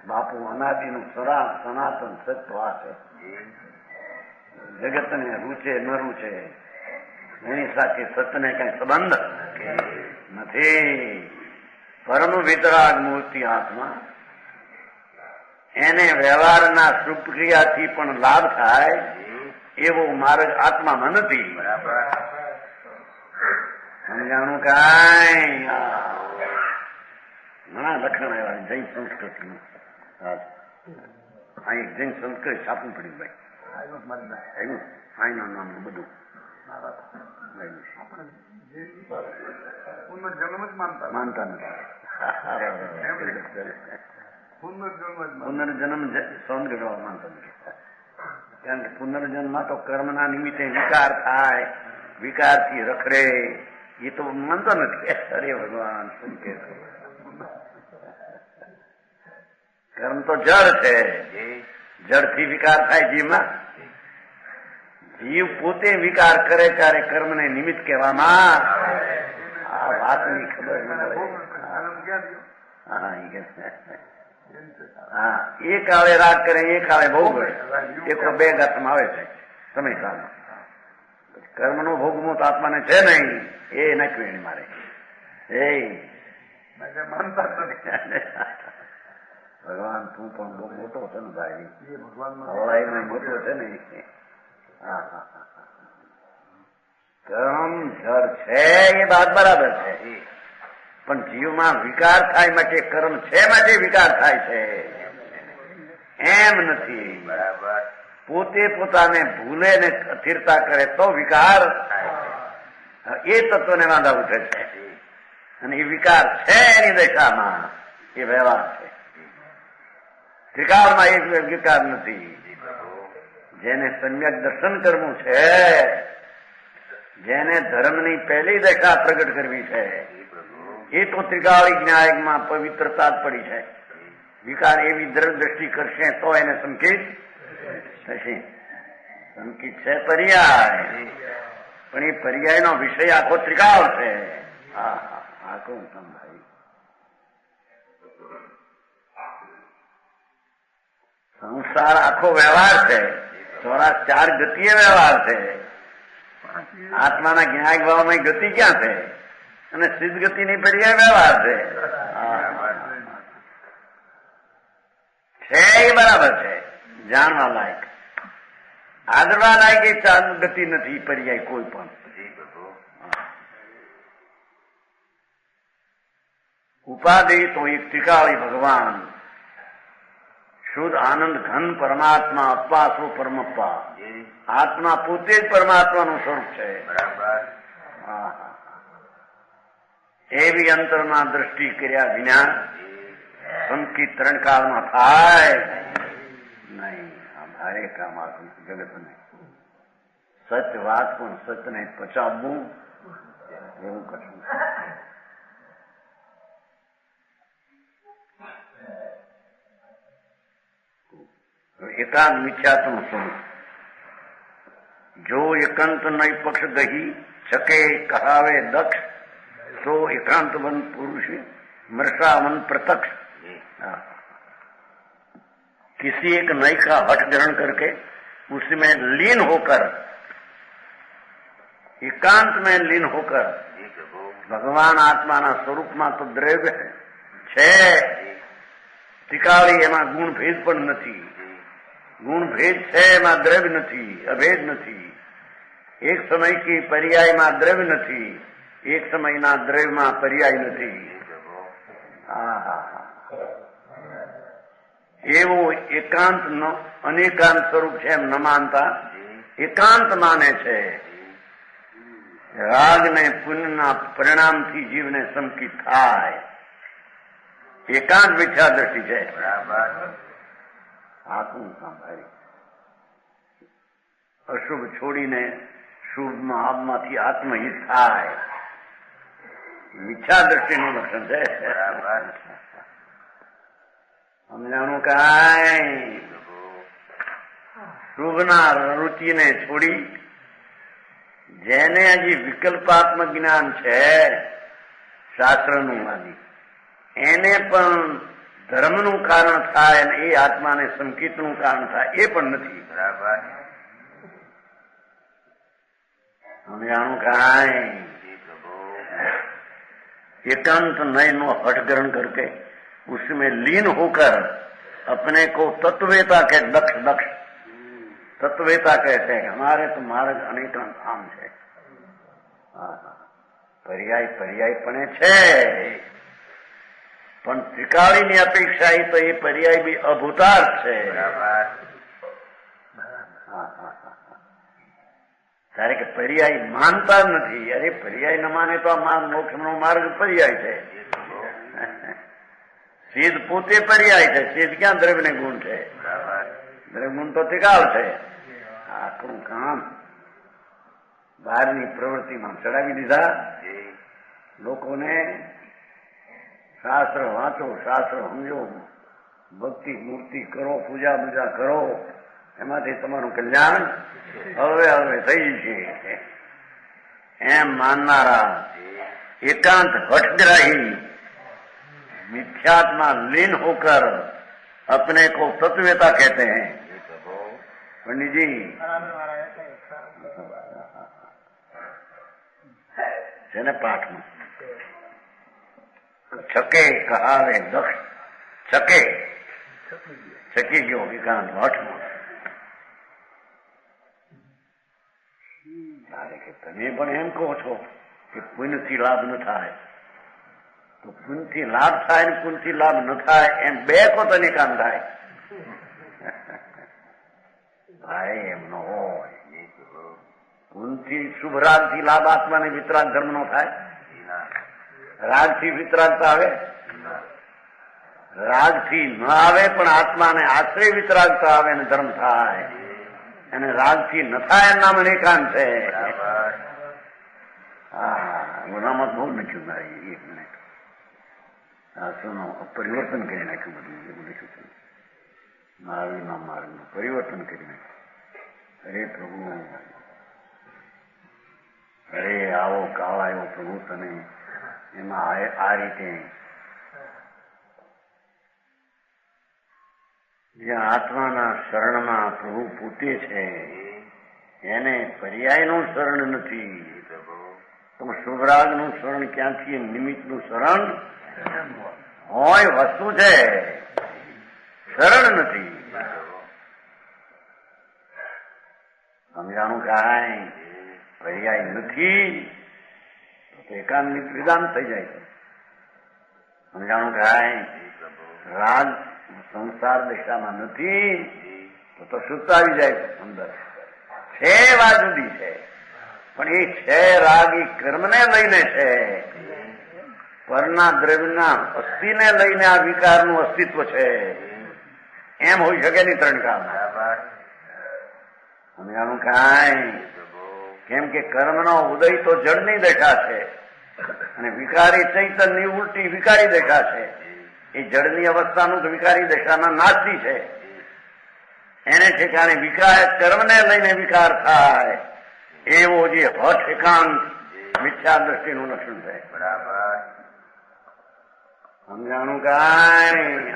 બાપુ અનાદિનું સનાતન સત્વ આ છે. જગતને રૂચે ન રૂચે એની સાથે સત્યને કઈ સંબંધ નથી. પરમ વિતરાગ મૂર્તિ હાથમાં એને વ્યવહારના સુપ્રિયાથી પણ લાભ થાય એવો માર્ગ આત્મામાં નથી. સમજાણું કાંઈ ઘણા લખણ આવ્યા જૈન સંસ્કૃતિનું. આ એક જૈન સંસ્કૃત છાપવું પડ્યું ભાઈ આઈના નામનું બધું માનતા નથી. પુનર્જન્મ સૌંદ ગઢવા માનતા નથી. કારણ કે પુનર્જન્મમાં તો કર્મના નિમિત્તે વિકાર થાય, વિકારથી રખડે એ તો માનતો નથી. અરે ભગવાન શું કે કર્મ તો જળ છે, જળથી વિકાર થાય જીવમાં. જીવ પોતે વિકાર કરે ત્યારે કર્મને નિમિત્ત કહેવામાં. આ વાતની ખબર ન પડે. હા, એ કાળે રાગ કરે, એ કાળે ભોગ કરે. એકો બે ગાથમાં આવે છે સમયકાળમાં. કર્મનો ભોગમો તો આત્માને છે નહીં, એ નાખ્યું એને મારે. એ માનતા ભગવાન તું પણ બહુ મોટો છે ને ભાઈ, હવાઈમાં મોટો છે ને. કર્મ જળ છે એ વાત બરાબર છે, પણ જીવમાં વિકાર થાય માટે કર્મ છે માટે વિકાર થાય છે એમ નથી. બરાબર. પોતે પોતાને ભૂલે ને અસ્થિરતા કરે તો વિકાર એ તત્વને વાંધા ઉઠે છે, અને એ વિકાર છે એની દશામાં એ વ્યવહાર છે. ત્રિકાળમાં એક વિકાર નથી. જેને સમ્યક દર્શન કરવું છે, જેને ધર્મની પહેલી દશા પ્રગટ કરવી છે, એ તો ત્રિકાળી ન્યાયમાં પવિત્રતા જ પડી છે. વિકાર એવી દ્રષ્ટિ કરશે તો એને સંકેત થશે. સંકેત છે પર્યાય, પણ એ પર્યાયનો વિષય આખો ત્રિકાળ છે. આખો ભાઈ સંસાર આખો વ્યવહાર છે. 4 ગતિએ વ્યવહાર છે. આત્માના જ્ઞાયક ભાવમાં ગતિ ક્યાં છે? અને સિદ્ધ ગતિની પર્યાય વ્યવહાર છે. એ બરાબર છે, જાણવા લાયક. આદરવા લાયક એ ગતિ નથી પર્યાય કોઈ પણ. ઉપાધિ તો એક ત્રિકાળી ભગવાન, શુદ્ધ આનંદ ઘન પરમાત્મા, અપ્પા સ્વ પરમપ્પા. આત્મા પોતે જ પરમાત્માનું સ્વરૂપ છે. એવી અંતરમાં દ્રષ્ટિ કર્યા વિના સંકિત 3 કાળમાં થાય નહીં. આ ભારે કામ આખું જગતને. સત્ય વાત પણ સત્યને પચાવવું એવું કશું. એકાંત મિથ્યાત્વનું સ્વરૂપ. જો એકાંત નય પક્ષ ગહી શકે કહાવે દક્ષ, તો एकांत वन पुरुष मृषा वन प्रत्यक्ष. किसी एक नई का हट ग्रहण करके उसमें लीन होकर, एकांत में लीन होकर भगवान आत्माना स्वरूपમાં તો દ્રવ્ય છે. ત્રિકાળી એમાં ગુણ ભેદ પણ નથી. ગુણ ભેદ છે એમાં દ્રવ્ય નથી, અભેદ નથી. એક સમય की પર્યાયમાં દ્રવ્ય નથી, એક સમયના દ્રવ્યમાં પર્યાય નથી. એવું એકાંત અનેકાંત સ્વરૂપ છે એમ ન માનતા એકાંત માને છે. રાગ ને પુણ્યના પરિણામથી જીવને સંકિત થાય. એકાંત મિથ્યા દ્રષ્ટિ છે. આખું સાંભળી અશુભ છોડીને શુભમાં આપમાંથી આત્મહિત થાય. મિથ્યા દ્રષ્ટિનું લક્ષણ છે. સમજાણું કાંઈ? શુભના રુચિને છોડી જેને હજી વિકલ્પાત્મક જ્ઞાન છે શાસ્ત્રનું આદિ, એને પણ ધર્મનું કારણ થાય અને એ આત્માને સંકિતનું કારણ થાય એ પણ નથી. બરાબર. સમજાણું કાંઈ? एकांत नय नो हट ग्रहण करके उसमें लीन होकर अपने को तत्वेता के दक्ष दक्ष तत्वेता कहते हैं. हमारे तो मार्ग अनेक आम है. पर्याय पर्यायपणे છે, પણ ત્રિકાળીની અપેક્ષા એ તો એ પર્યાય બી અભૂતાર્થ છે. ત્યારે કે પર્યાય માનતા નથી. અરે પર્યાય ન માને તો આ મોક્ષનો માર્ગ પર્યાય છે. સિદ્ધ પોતે પર્યાય છે. સિદ્ધ ક્યાં દ્રવ્યને ગુણ છે? દ્રવ્ય ગુણ તો ત્રિકાળ છે. આખું કામ બહારની પ્રવૃત્તિમાં ચડાવી દીધા. લોકોને શાસ્ત્ર વાંચો, શાસ્ત્ર સમજો, ભક્તિ મૂર્તિ કરો, પૂજા બૂજા કરો, એમાંથી તમારું કલ્યાણ હવે હવે થઈ છે એમ માનનારા एकांत हठग्राही मिथ्यात्मा लीन होकर अपने को तत्ववेता कहते हैं. पंडित जी છે ને પાઠમાં છકે કહાવે દક્ષ છકી ગયો એકાંત હઠમાં. કે તમે પણ એમ કહો છો કે પુણ્યથી લાભ ન થાય, તો પુણ્યથી લાભ થાય ને પુણ્યથી લાભ ન થાય એમ બે કો તને કામ થાય. ભાઈ એમ ન હોય. પુણ્યથી શુભ રાગથી લાભ આત્માને વિતરાગ ધર્મ નો થાય. રાગથી વિતરાગતા આવે, રાગથી ન આવે પણ આત્માને આશ્રય વિતરાગતા આવે ને ધર્મ થાય. અને રાગથી ન થાય નામ એકાંત છે. ગુનામાં બહુ લખ્યું મારી 1 મિનિટ. શાસ્ત્રનો પરિવર્તન કરી નાખ્યું બધું એવું લખ્યું છે. માર્ગના માર્ગનું પરિવર્તન કરી નાખ્યું. અરે પ્રભુ, અરે આવો કાળ આવ્યો પ્રભુ તને. એમાં આ રીતે જ્યાં આત્માના શરણમાં પ્રભુ પોતે છે એને પર્યાયનું શરણ નથી. તો શુભરાગનું શરણ ક્યાંથી? નિમિત્તનું શરણ હોય વસ્તુ છે, શરણ નથી. સમજાણું કાંઈ પર્યાય નથી તો એકાંત વિધાન થઈ જાય છે. સમજાણું કાંઈ રાગ સંસાર દિશામાં નથી તો શુદ્ધ આવી જાય છે અંદર. છે વાત જુદી છે, પણ એ છે રાગ એ કર્મને લઈને છે. પરના દ્રવ્યના અસ્થિને લઈને આ વિકારનું અસ્તિત્વ છે. એમ હોઈ શકે નહીં ત્રણ કાળમાં. સમજાણું કાંઈ? કેમ કે કર્મનો ઉદય તો જળની દેખા છે અને વિકારી ચૈતન્યની ઉલટી વિકારી દેખા છે. એ જળની અવસ્થાનું તો વિકારી દશાના નાશી છે. એને ઠેકાણે વિકાર કર્મને લઈને વિકાર થાય એવો જે હઠ એકાંત મિથ્યા દ્રષ્ટિનું લક્ષણ છે. બરાબર સમજાણું કાંઈ?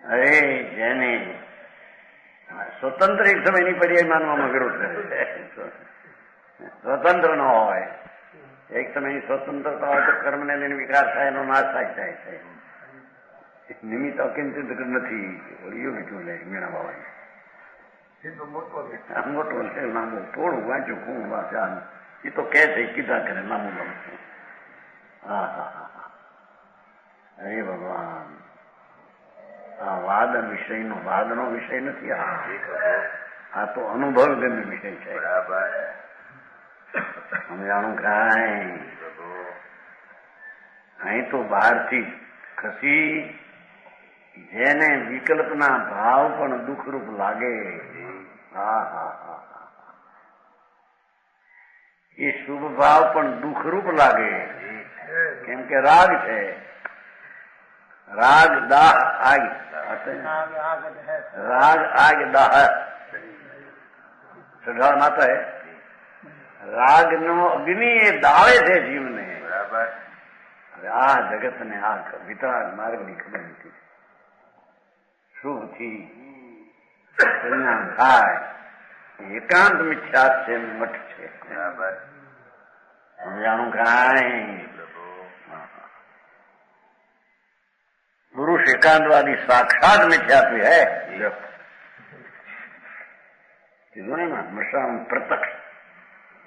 અરે જેને સ્વતંત્ર એક સમયની પર્યાય માનવામાં વિરોધ કરે છે. સ્વતંત્ર ન હોય, એક સમયની સ્વતંત્રતા હોય તો કર્મને લઈને વિકાર થાય, એનો નાશ થાય જાય છે. નિમિત્ત અકિંચિત નથી. મીણા બાબા મોટો છે, લાંબુ થોડું વાંચ્યું ખૂબ વાંચ્યા. એ તો કે છે કીધા કરે લાંબુ લાંબુ. હા હા હા. અરે ભગવાન, આ વાદ વિષયનો વાદનો વિષય નથી. આ તો અનુભવ ગમ્ય વિષય છે. બરાબર સમજાણું કાંઈ? અહીં તો બહારથી ખસી જેને વિકલ્પના ભાવ પણ દુઃખરૂપ લાગે, હા હા હા, એ શુભ ભાવ પણ દુઃખરૂપ લાગે. કેમ કે રાગ છે. રાગ દાહ આગ, રાગ આગ દાહ સઢાળ માતા હે. રાગ નો અગ્નિ એ દાળે છે જીવને. બરાબર. આ જગત ને આ વિતરાગ માર્ગ ની ખબર નથી. શુભથી કલ્યાણ થાય એકાંત મિથ્યા છે, મઠ છે. બરાબર સમજાણું કાંઈ? પુરુષ એકાંતવાદી સાક્ષાત મિથ્યાત્વી હૈ. કીધું ને મશામ પ્રત્યક્ષ.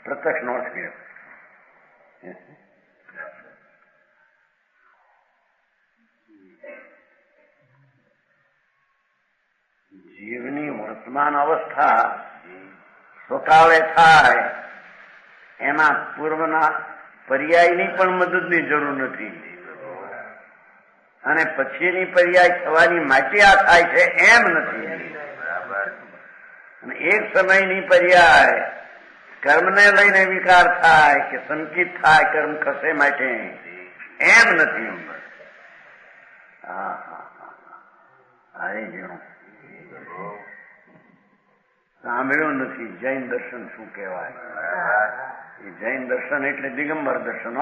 પ્રત્યક્ષ નો અર્થ કર્યો. જીવની વર્તમાન અવસ્થા સ્વકાળે થાય એમાં પૂર્વના પર્યાયની પણ મદદની જરૂર નથી. અને પછીની પર્યાય થવાની માટે આ થાય છે એમ નથી. અને એક સમયની પર્યાય કર્મને લઈને વિકાર થાય કે સંકિત થાય કર્મ ખસે માટે એમ નથી. હા હા હા એ જેનું સાંભળ્યું નથી જૈન દર્શન શું કહેવાય. એ જૈન દર્શન એટલે દિગંબર દર્શન.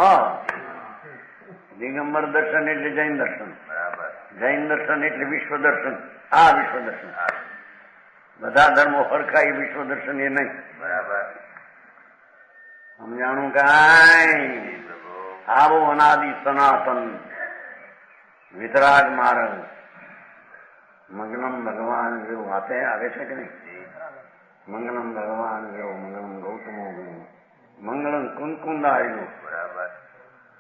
દિગંબર દર્શન એટલે જૈન દર્શન. જૈન દર્શન એટલે વિશ્વ દર્શન. આ વિશ્વ દર્શન બધા ધર્મો હરખાય વિશ્વ દર્શન એ નહીં. સમજાણું કાંઈ. આવો અનાદિ સનાતન વિતરાગ માર્ગ મંગલમ ભગવાન જેવું વાતે આવે છે કે નહીં. મંગલમ ભગવાન જેવો મંગલમ ગૌતમો મંગલમ કુંકુંદાયું.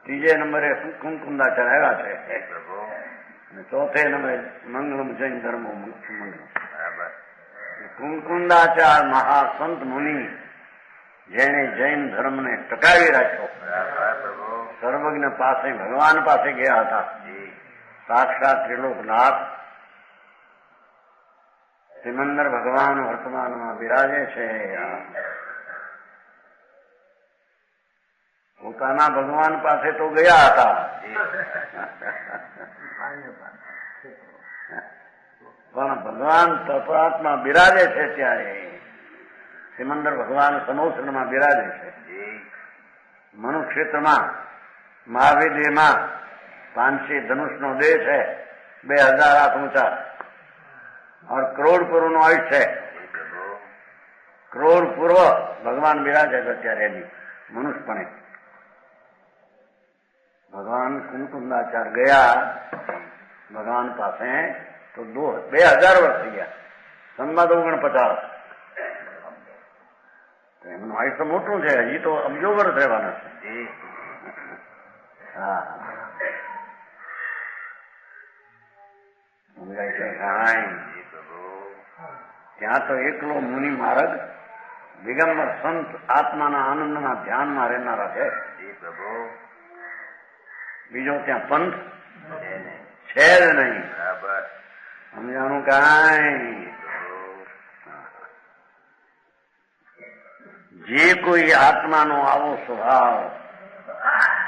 ત્રીજે નંબરે કુંકુંદા ચડાવ્યા છે અને ચોથે નંબરે મંગલમ જૈન ધર્મો મંગલમ. કુંકુંદાચાર મહાસંત મુનિ જેને જૈન ધર્મને ટકાવી રાખ્યો સર્વજ્ઞ પાસે ભગવાન પાસે ગયા હતા. સાક્ષાત ત્રિલોકનાથ સિમંદર ભગવાન વર્તમાનમાં બિરાજે છે. પોતાના ભગવાન પાસે તો ગયા હતા પણ ભગવાન તત્વાત્મા બિરાજે છે ત્યારે સિમંદર ભગવાન સમોસરમાં બિરાજે છે. મનુક્ષેત્રમાં મહાવિદેહમાં 500 ધનુષનો દેહ છે, 2000 હાથ ઊંચા और करोड़ पूर्व નો આયુષ છે. કરોડ પૂર્વ ભગવાન બિરાજે છે અત્યારે એની મનુષ્યપણે. ભગવાન કુંકુંદાચાર ગયા ભગવાન પાસે તો 2000 વર્ષ થઈ ગયા. સંમત 49. એમનું આયુષ્ય મોટું છે. હજી તો અબજો વર્ષ રહેવાના છે. હા સમજાય છે કાંઈ. ત્યાં તો એકલો મુનિ માર્ગ દિગંબર સંત આત્માના આનંદના ધ્યાનમાં રહેનારા છે. બીજો ત્યાં પંથ છે જ નહીં. સમજાણું કાંઈ. જે કોઈ આત્માનો આવો સ્વભાવ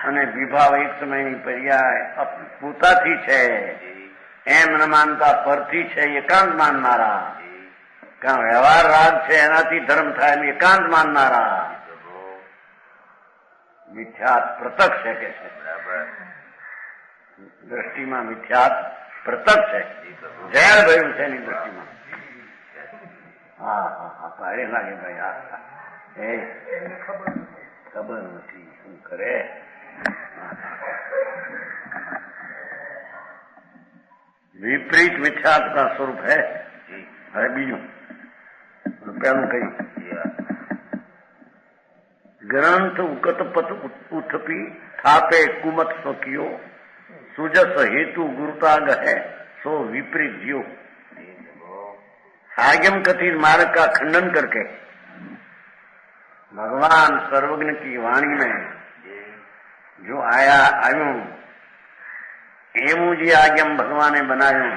અને વિભાવ એક સમયની પર્યાય પોતાથી છે એમ ન માનતા પરથી છે એકાંત માનનારા. કારણ વ્યવહાર રાગ છે એનાથી ધર્મ થાય એમ એકાંત માનનારા મિથ્યાત પ્રતક છે કે છે. દ્રષ્ટિમાં મિથ્યાત પ્રતક છે. ઝેર ભર્યું છે એની દ્રષ્ટિમાં. હા હા હા ભારે લાગે ભાઈ. હા એ ખબર નથી શું કરે. વિપરીત મિથ્યાત્વ का स्वरूप है. હવે બીજું પેલું કઈ ગ્રંથ ઉકત પત ઉથપી થાપે કુમત સખ્યો સુજસ हेतु गुरुताग है सो विपरीत जियो. आगम कथित मार्ग का खंडन करके भगवान सर्वज्ञ की वाणी में जो आयु एवं जी आज्ञम भगवाने बनायो.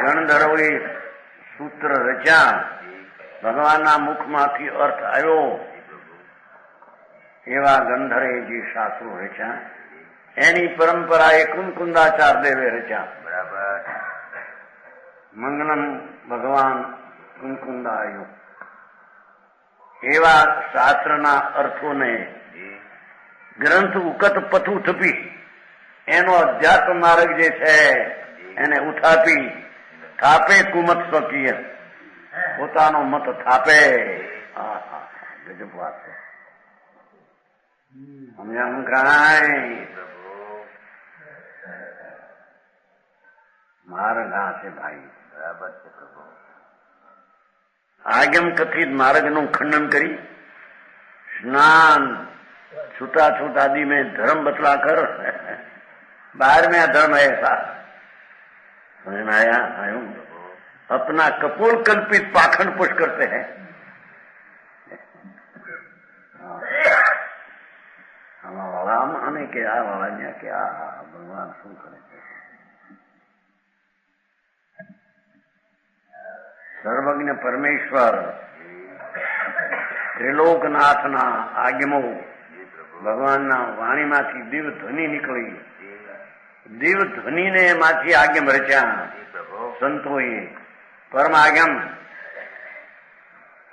ગણધરોએ સૂત્ર રચ્યા. ભગવાનના મુખમાંથી અર્થ આવ્યો એવા ગંધરે જે શાસ્ત્રો રચ્યા એની પરંપરાએ કુંકુંદાચાર દેવે રચ્યા. મંગલમ ભગવાન કુંકુંદાયો એવા શાસ્ત્રના અર્થોને ગ્રંથ ઉકત પથુ થપી એનો અધ્યાત્મ માર્ગ જે છે એને ઉથાપી થાપે કુમત સ્વકીય પોતાનો મત થાપે. ગજબ વાત છે. સમજાણું કાંઈ. માર્ગ આ છે ભાઈ. બરાબર છે પ્રભુ. આગમ કથિત માર્ગનું ખંડન કરી સ્નાન छूटाछूट आदि में धर्म बतलाकर बाहर में धर्म है ऐसा समझ में आया. अपना कपोल कल्पित पाखंड पुष्ट करते हैं. આમાં વાળામાં અને કે આ વાળા કે આ ભગવાન શું કરે છે. સર્વજ્ઞ પરમેશ્વર ત્રિલોકનાથના આજ્ઞો ભગવાનના વાણીમાંથી દિવ ધ્વનિ નીકળી. દિવ ધ્વનિને માંથી આજ્ઞમ રચ્યા સંતોએ. પરમ આજ્ઞમ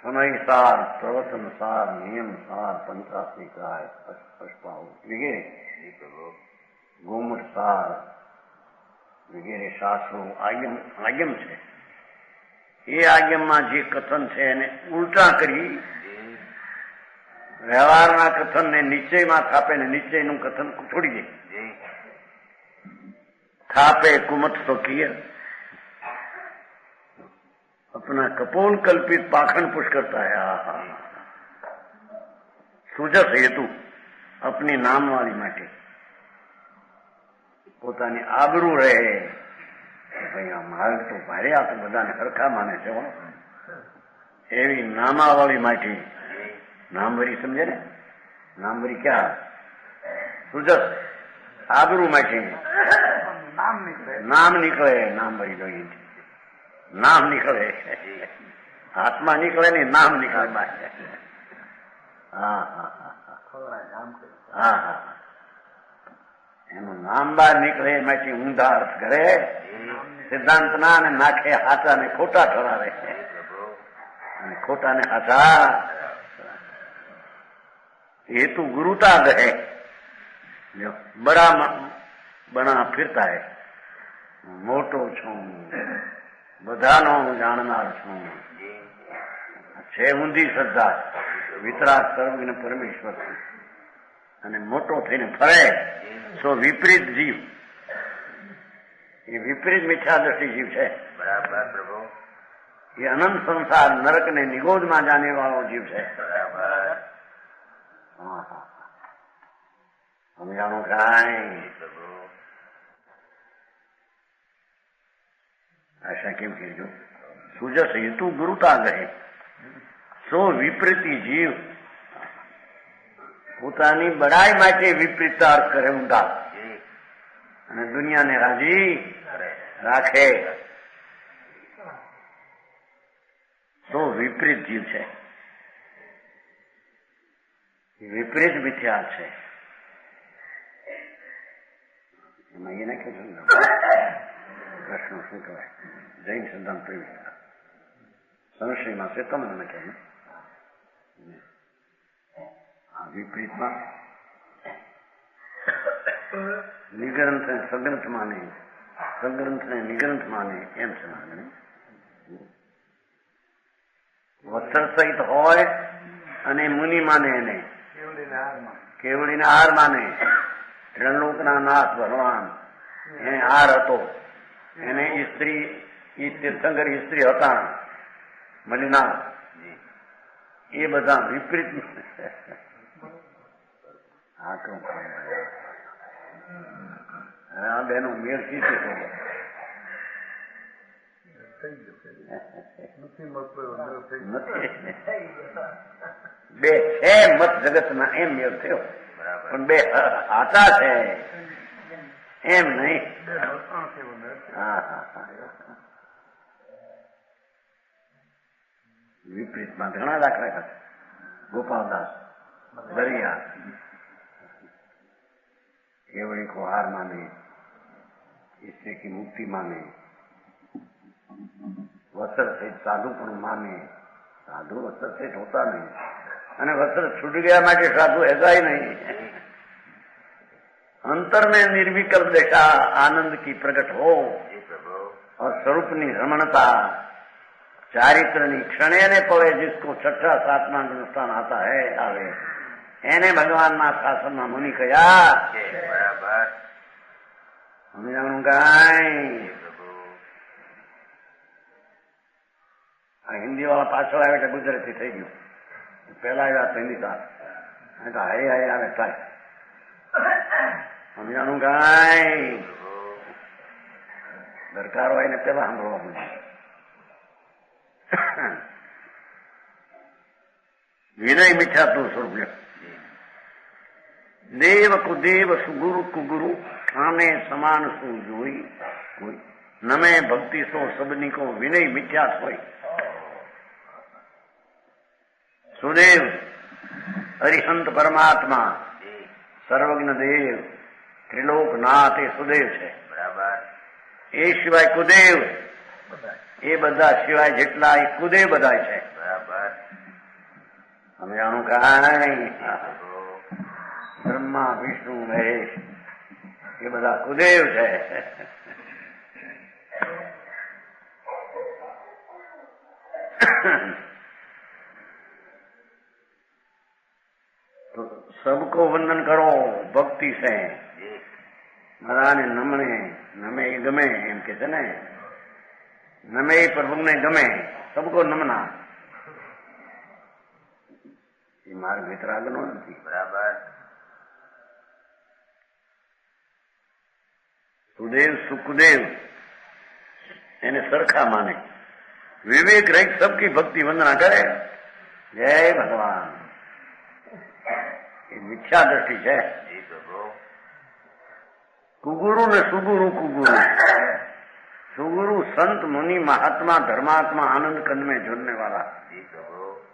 સમય સાર, પ્રવચન સાર, નિયમ સાર, પંચાસ્નિકાય, અષ્ટાવ વગેરે, ગોમટ સાર વગેરે શાસ્ત્રો આજ્ઞમ છે. એ આજ્ઞમમાં જે કથન છે એને ઉલટા કરી વ્યવહારના કથનને નિશ્ચયમાં થાપે ને નિશ્ચયનું કથન છોડી દે. થાપે કુમત તો કિય अपना कपोल कल्पित पाखंड पुष करता है. સુજસ હેતુ अपनी नाम वाली માટે પોતાની આબરૂ રહે. ભાઈ આ માલ તો ભારે, આ તો બધાને હરખા માને છે. એવી નામાવાળી માટે નામવરી સમજે ને, નામવરી ક્યાં સુજસ આબરૂ માટે નામ નીકળે. નામવરી જોઈએ નામ નીકળે, આત્મા નીકળે ને નામ નીકળે બહાર. હા હા હા હા, એનું નામ બહાર નીકળે એમાંથી ઊંધા અર્થ કરે સિદ્ધાંતના, અને નાખે હાચા ને ખોટા ઠરાવે, અને ખોટા ને હાચા. હેતુ ગુરુતા ગહે જો બડા ફિરતા હે. મોટો છું, બધાનો હું જાણનાર છું. છે ઊંધી શ્રદ્ધા, વિતરાગ સર્વજ્ઞ પરમેશ્વર છું, અને મોટો થઈને ફરે સો વિપરીત જીવ. એ વિપરીત મિથ્યા દ્રષ્ટિ જીવ છે. બરાબર પ્રભુ. એ અનંત સંસાર નરક ને નિગોદમાં જાને વાળો જીવ છે. હા હા, સમજાણું કાંઈ? આશા કેમ કહેજો? સુજસ હેતુ ગુરુતા ગહે સો વિપરીતિ જીવ. પોતાની બડાઈ માટે વિપરીત અર્થ કરે ઊંધા, અને દુનિયાને રાજી રાખે. તો વિપરીત જીવ છે, વિપરીત મિથ્યા છે. એમાં એને કીધું કૃષ્ણ શું કહેવાય, જૈન સિદ્ધાંત પ્રવિષ્ટ સંશયમાં છે તમને કહે વિપરીતમાં નિગ્રંથ સગ્રંથ માને, સગ્રંથ ને નિગ્રંથ માને, એમ છે માગણી. વત્સર સહિત હોય અને મુનિ માને એને, કેવડીને હાર માને. ત્રણલોકના નાથ ભગવાન એને હાર હતો. એને સ્ત્રી, એ તીર્થંકર સ્ત્રી હતા મલિના. એ બધા વિપરીત આ બેનો મેળ સીધી બે છે મત જગતના, એમ મેળ થયો. પણ બે આતા છે એમ નહીં. હા હા હા, વિપરીતમાં ઘણા દાખલા હતા. ગોપાલદાસ દરિયા केवड़ी को हार माने, इससे की मुक्ति माने. वस्त्र से साधु पण माने. साधु वस्त्र से होता नहीं, અને વસ્ત્ર છૂટ ગયા માટે સાધુ ऐसा ही नहीं. अंतर में निर्विकल्प दशा आनंद की प्रकट हो और स्वरूपनी रमणता चारित्रनी क्षणे ने पड़े, जिसको छठा सातवां अनुष्ठान आता है आवे, એને ભગવાનના શાસનમાં મુનિ કયા. સમજાણું કાંઈ? આ હિન્દી વાળા પાછળ આવે એટલે ગુજરાતી થઈ ગયું. પેલા આવ્યા હિન્દી હાય હાય આવે થાય. સમજાણું કાંઈ? દરકાર હોય ને પેલા સાંભળવા મળે. વિનય મિથ્યા તું સ્વરૂપ देव को देव सुगुरु कुगुरु आने समान सु जोई कोई नमे भक्ति सो सबनी को विनय मिथ्या होय. સુદેવ હરિહંત પરમાત્મા સર્વજ્ઞ દેવ ત્રિલોકનાથ એ સુદેવ છે. બરાબર. એ સિવાય કુદેવ, એ બધા સિવાય જેટલા એ કુદેવ બધા છે. બરાબર. સમજાણું કાંઈ? બ્રહ્મા વિષ્ણુ મહેશ એ બધા કુદેવ છે. तो सबको वंदन करो भक्ति से. બધાને નમે એ ગમે એમ કે છે ને, નમે એ પ્રભુને ગમે, સબકો નમના. એ માર્ગ વિતરાગનો નથી. બરાબર. સુદેવ સુખદેવ એને સરખા માને, વિવેક રહિત સબકી ભક્તિ વંદના કરે. જય ભગવાન. એ મિથ્યા દ્રષ્ટિ છે. કુગુરુ ને સુગુરુ. કુગુરુ सुगुरु संत मुनि महात्मा धर्मात्मा आनंद कंद में जुड़ने वाला,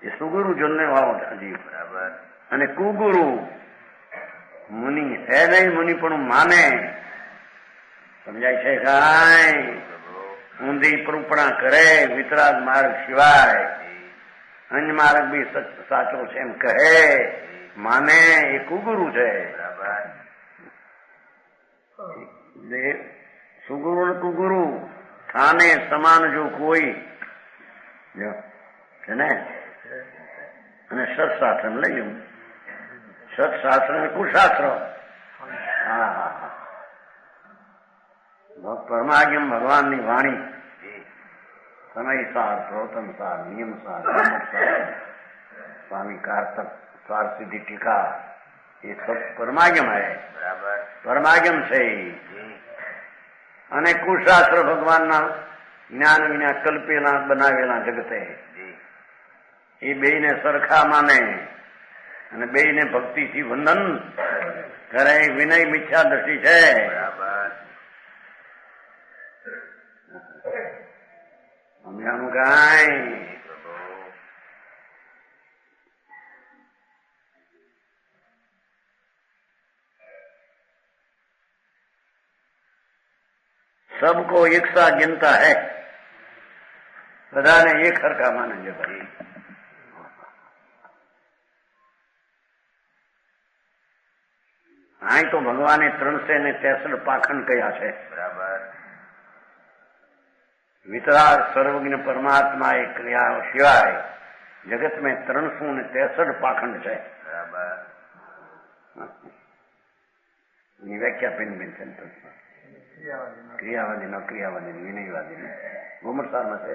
ये सुगुरु जुड़ने वाला जीव. बराबर. અને કુગુરુ મુનિ હે નહીં, મુનિ પણ માને. સમજાય છે કાંઈ? ઊંધી પરૂપણા કરે, વિતરાગ માર્ગ સિવાય અન્ય માર્ગ બી સાચો છે એમ કહે, માને, એ કુગુરુ છે. સુગુરુ ને કુગુરુ થાને સમાન જો કોઈ છે ને. અને સત્શાસ્ત્ર લઈ જવું, સત્શાસ્ત્ર ને કુશાસ્ત્ર. હા, પરમાગમ ભગવાનની વાણી સમયસાર, પ્રવતનસાર, નિયમસાર, स्वामी कार्तक स्वार सिद्धि टीका, ये सब परमागम है. बराबर. परमागम છે. અને કુશાસ્ત્ર ભગવાનના જ્ઞાન વિના કલ્પેલા બનાવેલા જગતે એ બેયને સરખા માને અને બેયને ભક્તિથી વંદન કરે. વિનય મિથ્યા દ્રષ્ટિ છે. સમજાનું કાંઈ? सबको एक सा गिनता है, बधाने एक हरका माने છે ભાઈ. અહીં તો ભગવાને 363 પાખંડ કયા છે. બરાબર. વિતરાગ સર્વજ્ઞ પરમાત્મા એ ક્રિયા સિવાય જગત में 363 પાખંડ છે. બરાબર. ની વ્યાખ્યા પિન क्रियावादी न क्रियावादी विनयवादी ने गोमरसार में से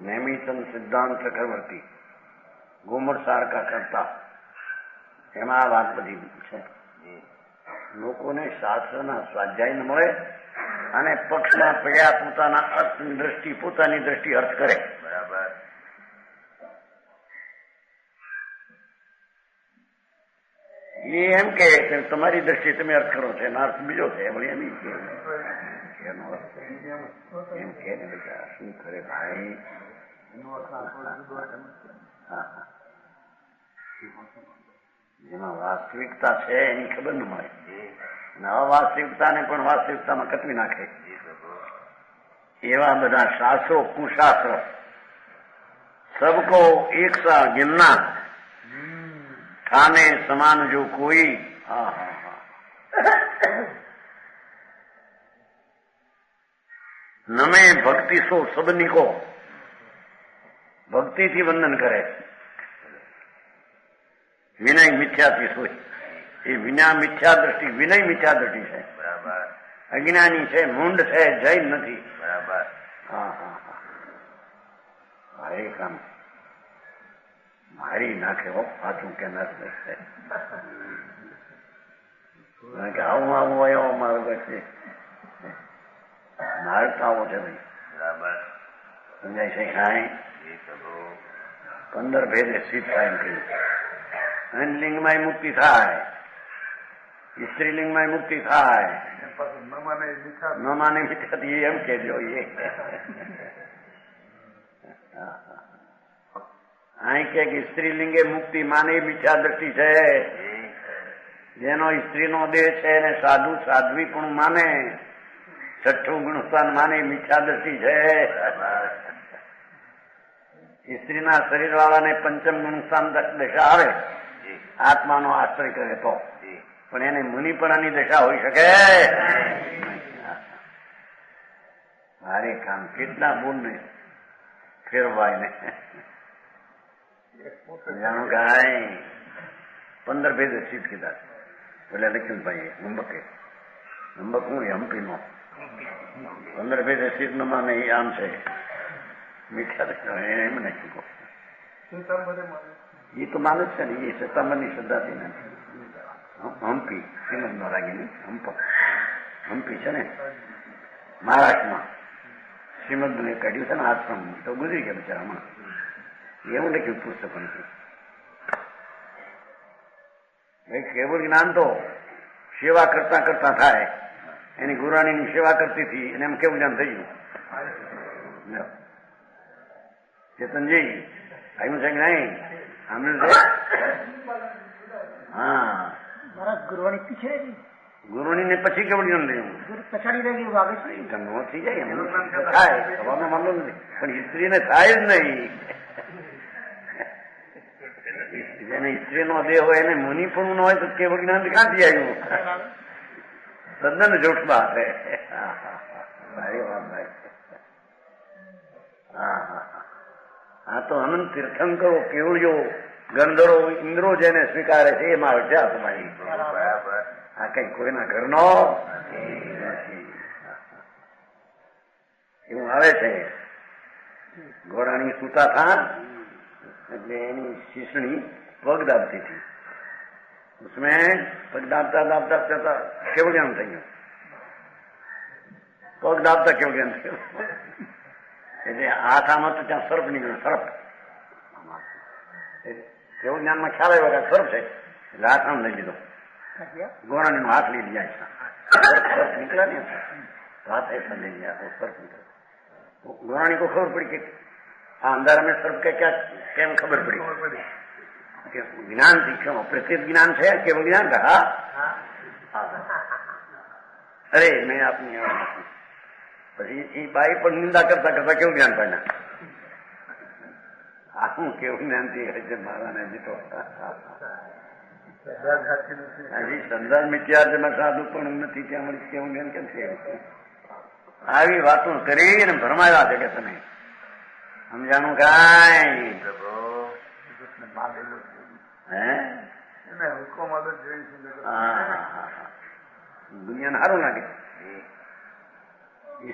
नेमीचंद सिद्धांत चक्रवर्ती गोमरसार का करता એમાં આ વાત બધી છે. લોકોને શાસ્ત્રના સ્વાધ્યાય ન મળે અને પક્ષમાં પડ્યા પોતાના અર્થની દ્રષ્ટિ, પોતાની દ્રષ્ટિ અર્થ કરે. બરાબર. એ એમ કે તમારી દ્રષ્ટિએ તમે અર્થ કરો છો, એનો અર્થ બીજો છે. એમ એનો અર્થ એમ કે બેટા શું કરે ભાઈ? જેમાં વાસ્તવિકતા છે એની ખબર ન મળે, અને અવાસ્તવિકતાને પણ વાસ્તવિકતામાં કતવી નાખે. એવા બધા શાસ્ત્રો, કુશાસ્ત્ર સબકો એક સા गिनना, थाने समान जो कोई. नमे भक्ति सो सबनी को, भक्ति थी वंदन करे. विनय मिथ्या थी सोच, ये विना मिथ्या दृष्टि, विनय मिथ्या दृष्टि है. बराबर. अज्ञानी है, मूंड है, जैन नहीं. बराबर. हाँ हाँ हाँ, भाई काम મારી નાખે. પાછું કે નથી આવું આવું એવો માર્ગ છે, મારતાઓ છે ભાઈ. બરાબર. સમજાય છે કાંઈ? 15 ભેદે સિદ્ધ થાય એમ કહ્યું. લિંગમાં મુક્તિ થાય, સ્ત્રીલિંગમાં મુક્તિ થાય. ન માને મિથ્યાથી એમ કેજો. અહીં કે સ્ત્રીલિંગે મુક્તિ માને મિથ્યા દ્રષ્ટિ છે. જેનો સ્ત્રીનો દેહ છે એને સાધુ સાધ્વી પણ માને, છઠ્ઠું ગુણસ્થાન માને મિથ્યા દ્રષ્ટિ છે. સ્ત્રીના શરીર વાળાને પંચમ ગુણસ્થાન દશા આવે આત્માનો આશ્રય કરે તો, પણ એને મુનિપણાની દશા હોઈ શકે. મારે કામ કેટલા બોલ ને ફેરવાય ને જાણું કે 15 ભેદ સીટ કીધા એટલે લક્ષ્મણભાઈ નંબકે નંબક હું હમ્પીનો 15 ભેદ સીટ નો માને આમ છે મીઠા એમ નાખ્યું. એ તો માને છે ને, એ સત્તામની શ્રદ્ધાથી ને હમ્પી શ્રીમદ નો રાગી હમ્પી છે ને મહારાષ્ટ્રમાં શ્રીમદ નું એ કાઢ્યું છે ને આશ્રમ તો ગુજરી ગયા બિચારામાં. એવું લખ્યું પુસ્તકોથી. કેવળ જ્ઞાન તો સેવા કરતા કરતા થાય. એની ગુરાણીની સેવા કરતી હતી અને એમ કેવું જ્ઞાન થઈ ગયું. ચેતનજી આવ્યું છે કે નહીં? સાંભળ્યું છે? હા, ગુરુવાણી પીછે ગુરુણી ને પછી કેવળ જ્ઞાન થયું. પછાડી રહી વાગે છે ગંગો થઈ જાય એમ થાય સવામાં માનલો નથી, પણ સ્ત્રીને થાય જ નહીં. જેને સ્ત્રીનો દેહ હોય એને મુનિ પણ ન હોય તો કેવળ જ્ઞાન ક્યાંથી આવ્યું? તદ્દન જૂઠ વાત છે. સારી વાત ભાઈ. આ તો અનંત તીર્થંકરો કેવળીઓ ગંધરો ઇન્દ્રો જેને સ્વીકારે છે એમાં વિચાર તમારી. આ કઈ કોઈના ઘરનો એવું આવે છે. ઘોડાની સૂતા થા એટલે એની શીશણી પગ દાબતી હતી. उसमें पग दाबता दाबता चलता केवल ज्ञान થઈ ગયું. પગ દાબતા કેવળ જ્ઞાન થયું. એટલે હાથ આમાં તો ત્યાં સર્પ નીકળ્યો. સર્પ કેવળ જ્ઞાનમાં ખ્યાલ આવ્યો કે સર્પ છે એટલે હાથ આમ લઈ લીધો. ગોરાણી હાથ લઈ લીધા. સર્પ નીકળ્યા ને તો હાથ ऐसा ले लिया तो सर्प निकला. गौराणी को खबर पड़ी कि अंधारा में सर्प का क्या केम खबर पड़ी? ज्ञान थी क्यों? प्रत्येक ज्ञान है केवल ज्ञान का. अरे मैं अपनी પછી બાઈ પણ નિંદા કરતા કરતા કેવું જ્ઞાન પાડ્યા. આવું કેવું જ્ઞાન થી મારાને જીતો. હજી સંસાર મિત્યા જેમાં સાધુ પણ નથી ત્યાં મળી કેવું જ્ઞાન કેમ છે? આવી વાતો કરીને ભરમાયા છે કે તમે સમજાણું કાંઈ? દુનિયાને સારું લાગે.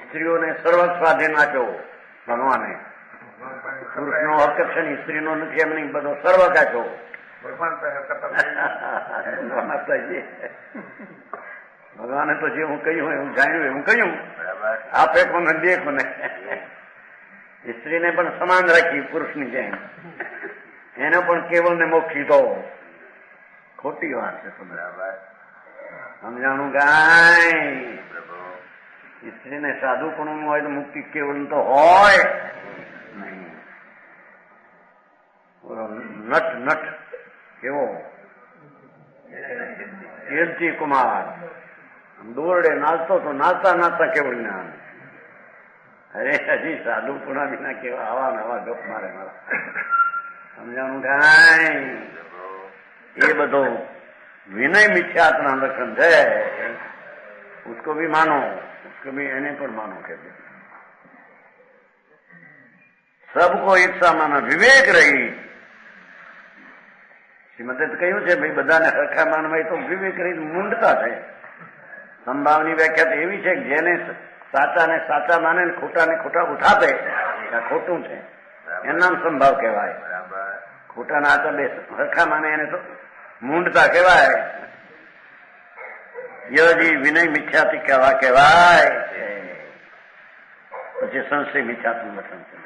સ્ત્રીઓને સર્વ સ્વાધીન આપ્યો ભગવાને. પુરુષનો હક છે ને સ્ત્રીનો નથી એમ નહીં, બધો સર્વ કાચો ભગવાને તો જે હું કહ્યું એવું જાણ્યું એવું કહ્યું. આપે કોને દે કોને. સ્ત્રીને પણ સમાન રાખી પુરુષની જેમ. એને પણ કેવળ ને મોક્ષી દો. ખોટી વાત છે. બરાબર સમજાણું કાંઈ? સ્ત્રીને સાધુ પણ હોય તો મુક્તિ કેવળ તો હોય નહીં. નટ નટ કેવો કીર્તિ કુમાર દોરડે નાચતો તો નાચતા નાચતા કેવળ જ્ઞાન. અરે હજી સાધુ પુણા વિના કેવા આવા નવા ગપ મારે મારા. સમજાણું કાંઈ? એ બધો વિનય મિથ્યાત્મના લક્ષણ છે. उसको भी मानो, उसको भी એને પણ માનો કે સબકો એક સમાન વિવેક રહી. શ્રીમદે કહ્યું છે ભાઈ બધાને સરખા માનવાય તો વિવેક રહી મૂંડતા છે. સંભાવની વ્યાખ્યા તો એવી છે કે જેને સાચા ને સાચા માને ને ખોટા ઉઠાપે આ ખોટું છે એનું નામ સંભાવ કહેવાય. ખોટા ના આચા બે સરખા માને એને તો મૂંડતા કહેવાય. યજી વિનય મિથ્યાથી કહેવાય. પછી સંશય મિથ્યાત્મક લક્ષણ છે.